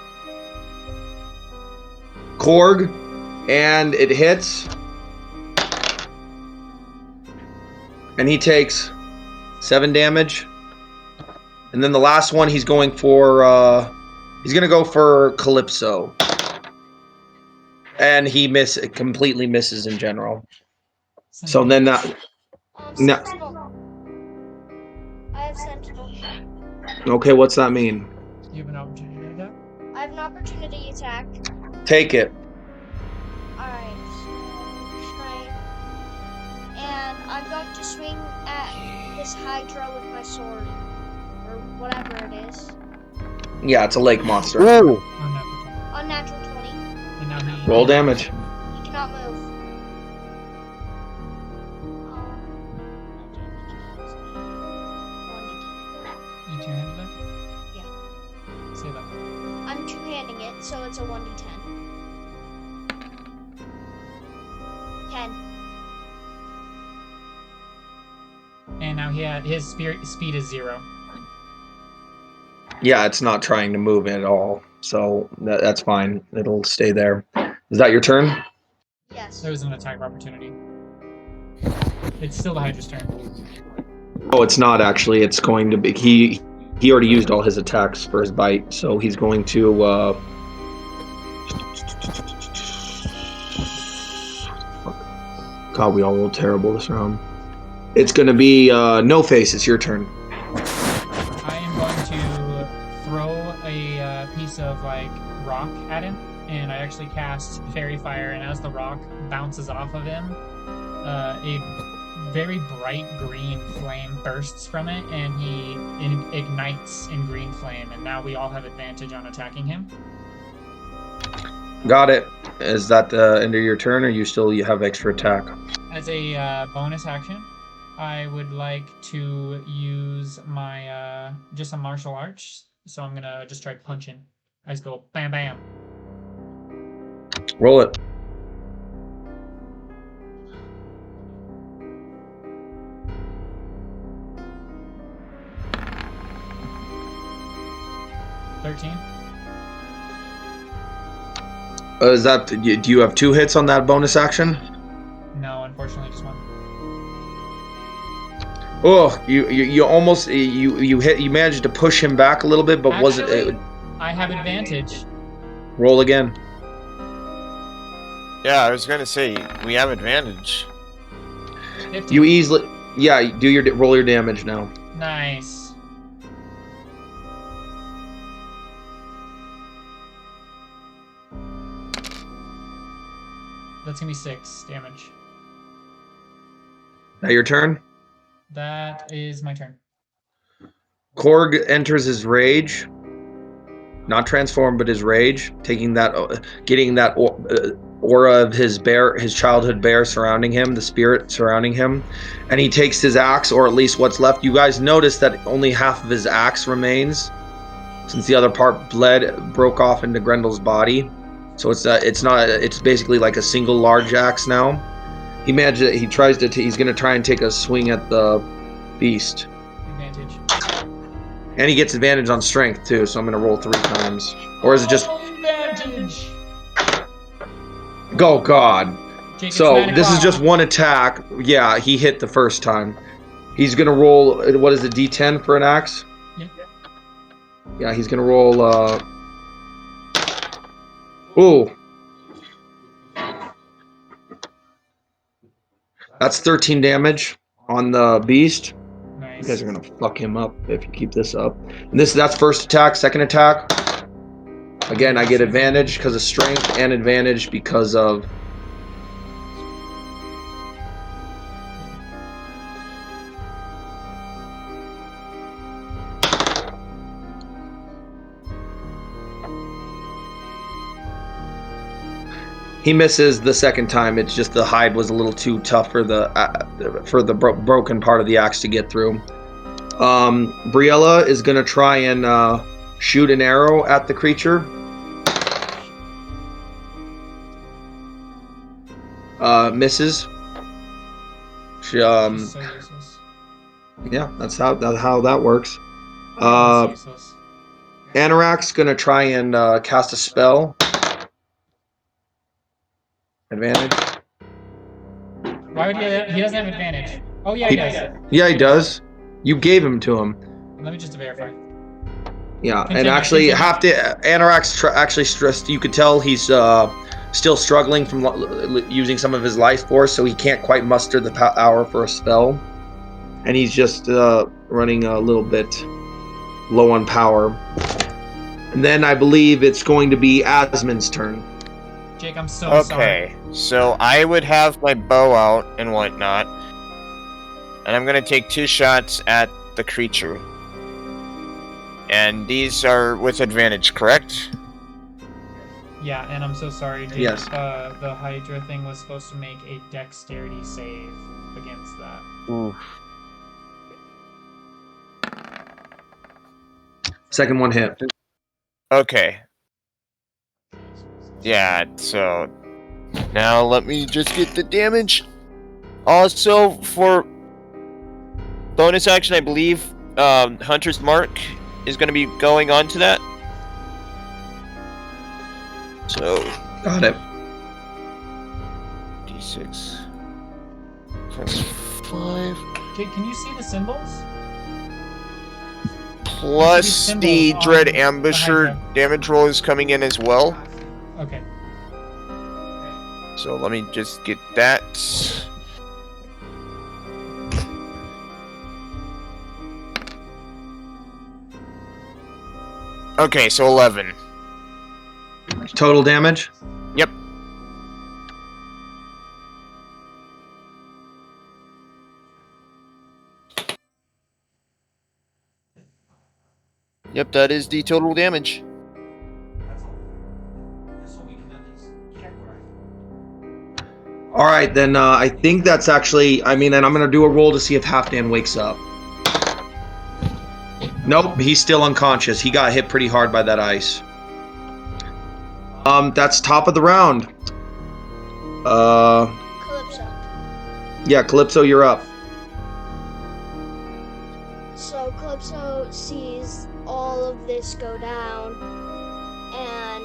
Korg, and it hits. And he takes 7 damage. And then the last one, he's going for he's gonna go for Calypso. And he completely misses in general. So then no. Sentinel. I have Sentinel. Okay, what's that mean? You have an opportunity to attack. I have an opportunity attack. Take it. Alright, so strength. And I'm going to swing at this Hydra with my sword. Or whatever it is. Yeah, it's a lake monster. Ooh. Unnatural 20. And now he Roll damage. He cannot move. You two-handed it? Yeah. Say that. I'm two-handing it, so it's a 1d10. 10. And now his speed is 0. Yeah, it's not trying to move at all. So that's fine. It'll stay there. Is that your turn? Yes. There was an attack of opportunity. It's still the Hydra's turn. Oh, it's not actually. It's going to be he already used all his attacks for his bite, so he's going to God, we all rolled terrible this round. It's going to be No Face. It's your turn. I am going to throw a piece of like rock at him, and I actually cast Fairy Fire, and as the rock bounces off of him, a very bright green flame bursts from it, and he ignites in green flame, and now we all have advantage on attacking him. Got it. Is that the end of your turn, or you have extra attack? As a bonus action, I would like to use my just a martial arts, so I'm gonna just try punching. I just go bam bam. Roll it. $13. Is that? Do you have 2 hits on that bonus action? No, unfortunately, just one. Oh, you almost you managed to push him back a little bit, but wasn't it? I have advantage. Roll again. Yeah, I was gonna say we have advantage. 15. You easily, yeah. Roll your damage now. Nice. That's gonna be 6 damage. Now your turn. That is my turn. Korg enters his rage, not transformed, but his rage, getting that aura of his childhood bear surrounding him, the spirit surrounding him, and he takes his axe, or at least what's left. You guys notice that only half of his axe remains, since the other part broke off into Grendel's body. So it's basically like a single large axe now. He's gonna try and take a swing at the beast. Advantage. And he gets advantage on strength too, so I'm gonna roll 3 times. Or is it just advantage? go God? Jacob's So magic this is bomb. just one attack. Yeah, he hit the first time. He's gonna roll. What is it? D10 for an axe? Yeah. Yeah, he's gonna roll. Ooh, that's 13 damage on the beast. Nice. You guys are gonna fuck him up if you keep this up. And that's first attack. Second attack. Again, I get advantage because of strength and advantage because of. He misses the second time. It's just the hide was a little too tough for the broken part of the axe to get through. Briella is gonna try and shoot an arrow at the creature. Misses. She She's so useless. yeah, that's how that works. That's useless. Anorak's gonna try and cast a spell. Advantage. Why would he doesn't have advantage. Oh yeah, he does. Yeah, he does. You gave him to him. Let me just verify. Yeah, Continue, and actually, continue. have to. Anorak's actually stressed. You could tell he's still struggling from using some of his life force, so he can't quite muster the power for a spell, and he's just running a little bit low on power. And then I believe it's going to be Asmon's turn. Jake, I'm so sorry. Okay, so I would have my bow out and whatnot, and I'm gonna take 2 shots at the creature. And these are with advantage, correct? Yeah, and I'm so sorry, Jake. Yes. The Hydra thing was supposed to make a dexterity save against that. Ooh. Second one hit. Okay. Yeah, so now let me just get the damage. Also, for bonus action, I believe Hunter's Mark is going to be going on to that. So, Got it. D6 plus 5 Jake, can you see the symbols? plus symbols the on Dread the Ambusher Hydra. damage roll is coming in as well. Okay. So let me just get that. Okay, so 11. Total damage. Yep. Yep, that is the total damage. All right, then I think that's actually. I mean, and I'm gonna do a roll to see if Halfdan wakes up. Nope, he's still unconscious. He got hit pretty hard by that ice. That's top of the round. Calypso. Yeah, Calypso, you're up. So Calypso sees all of this go down, and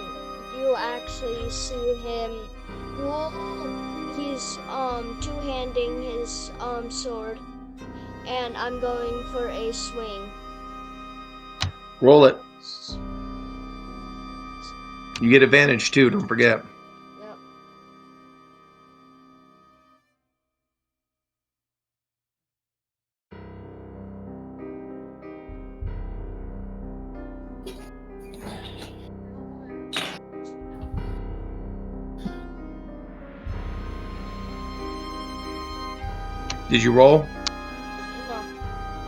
you actually see him roll. He's two-handing his sword, and I'm going for a swing. Roll it. You get advantage too. Don't forget. Yep. Did you roll? No,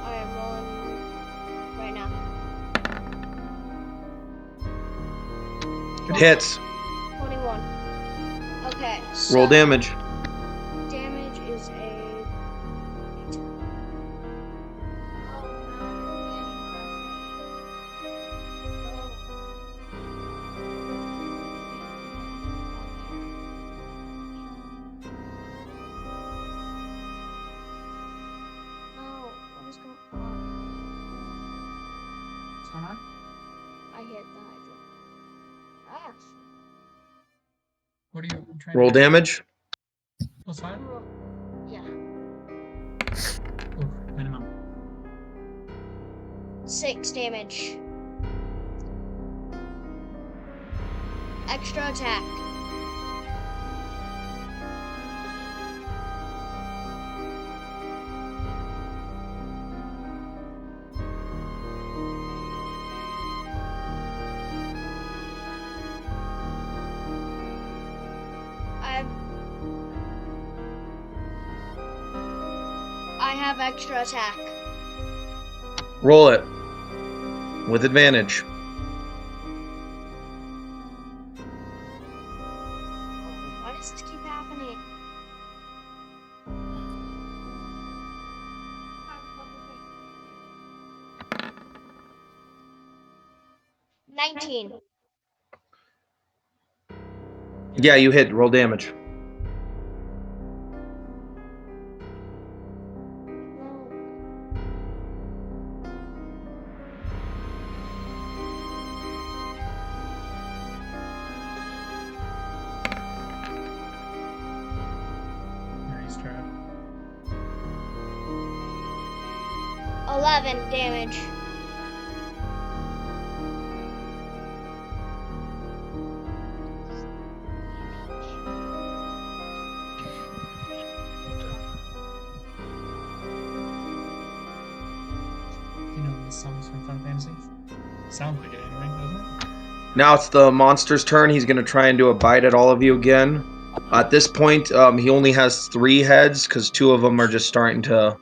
I am rolling right now. It hits. 21. Okay. So Roll damage. Damage is a. No, what is going on? What's going on? I hit the Hydra. Ah. What are you trying Roll to do? damage. Plus 5? Yeah. Ooh, minimum. 6 damage. Extra attack. I have extra attack. Roll it. With advantage. I 19. Yeah, you hit. Roll damage. Nice try. 11 damage. You know these songs from Final Fantasy? Sounds like it anyway, doesn't it? Now it's the monster's turn. He's going to try and do a bite at all of you again. At this point, he only has 3 heads because 2 of them are just starting to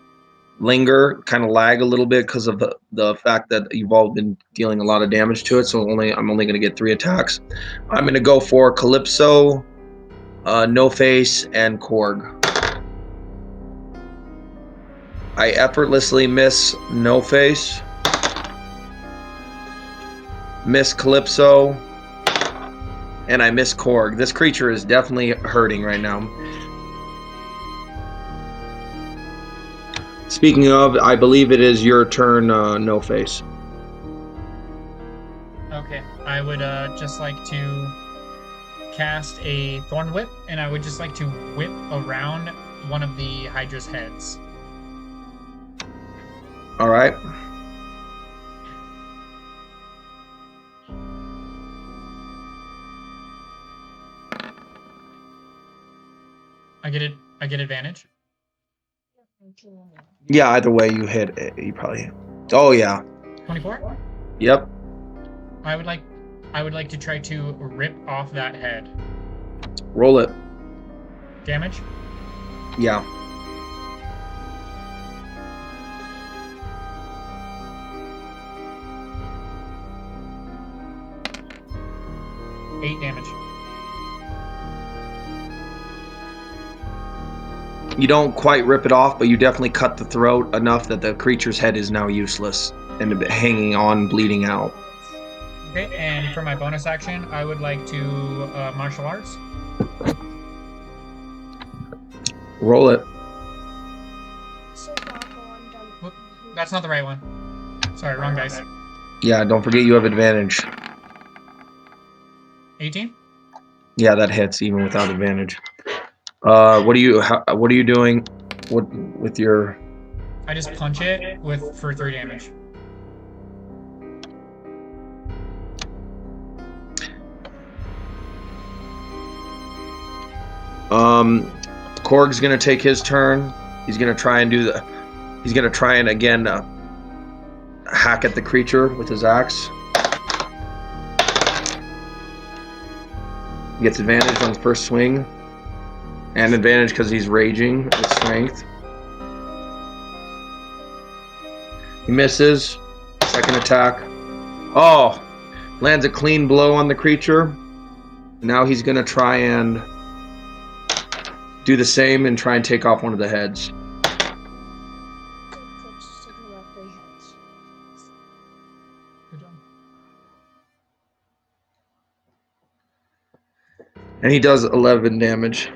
linger, kind of lag a little bit because of the fact that you've all been dealing a lot of damage to it. So I'm only going to get 3 attacks. I'm going to go for Calypso, No Face, and Korg. I effortlessly miss No Face, miss Calypso, and I miss Korg. This creature is definitely hurting right now. Speaking of, I believe it is your turn, No Face. Okay, I would just like to cast a Thorn Whip, and I would just like to whip around one of the Hydra's heads. All right. I get advantage. Yeah, either way you hit it, you probably. Oh yeah. 24. Yep. I would like to try to rip off that head. Roll it. Damage. Yeah. Eight damage. You don't quite rip it off, but you definitely cut the throat enough that the creature's head is now useless and hanging on, bleeding out. Okay, and for my bonus action, I would like to martial arts. Roll it. So far, I'm done. Whoop, that's not the right one. Sorry, wrong dice. Yeah, don't forget you have advantage. 18. Yeah, that hits even without advantage. What are you doing? What with your? I just punch it for 3 damage. Korg's gonna take his turn. He's gonna try and He's gonna try and again hack at the creature with his axe. He gets advantage on the first swing, and advantage because he's raging with strength. He misses. Second attack. Oh, lands a clean blow on the creature. Now he's gonna try and do the same and try and take off one of the heads. Good job. And he does 11 damage.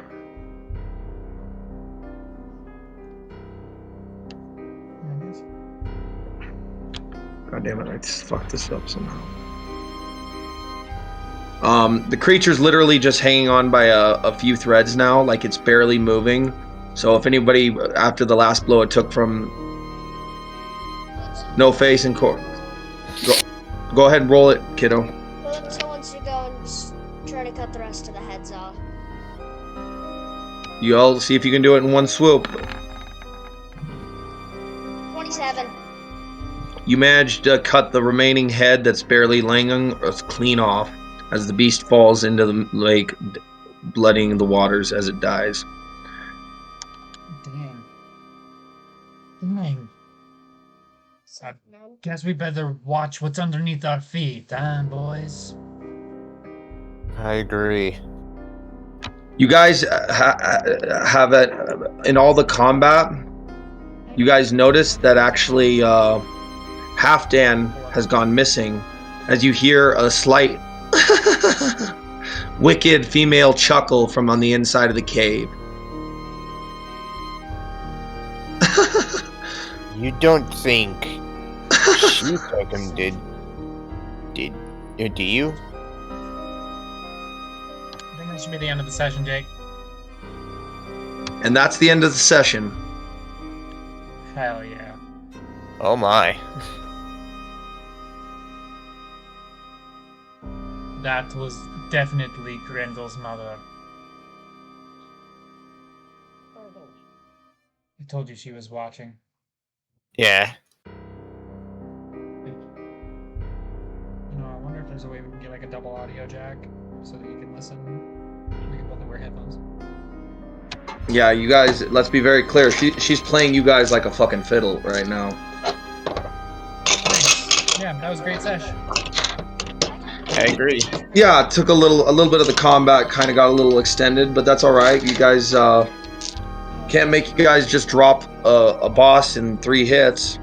God damn it, I just fucked this up somehow. The creature's literally just hanging on by a few threads now, like it's barely moving. So if anybody, after the last blow it took from No Face and Core, go ahead and roll it, kiddo. Calypso wants to go and just try to cut the rest of the heads off. You all see if you can do it in one swoop. 27. You managed to cut the remaining head that's barely laying clean off as the beast falls into the lake, blooding the waters as it dies. Dang. So I guess we better watch what's underneath our feet, huh, boys? I agree. You guys have it in all the combat. You guys notice that actually Halfdan has gone missing, as you hear a slight wicked female chuckle from on the inside of the cave. You don't think she took him, do you? I think that should be the end of the session, Jake. And that's the end of the session. Hell yeah. Oh my. That was definitely Grendel's mother. I told you she was watching. Yeah. You know, I wonder if there's a way we can get like a double audio jack so that you can listen. We can both wear headphones. Yeah, you guys, let's be very clear. She's playing you guys like a fucking fiddle right now. Nice. Yeah, that was a great session. I agree. Yeah, it took a little bit of the combat kind of got a little extended, but that's all right. You guys can't make you guys just drop a boss in 3 hits.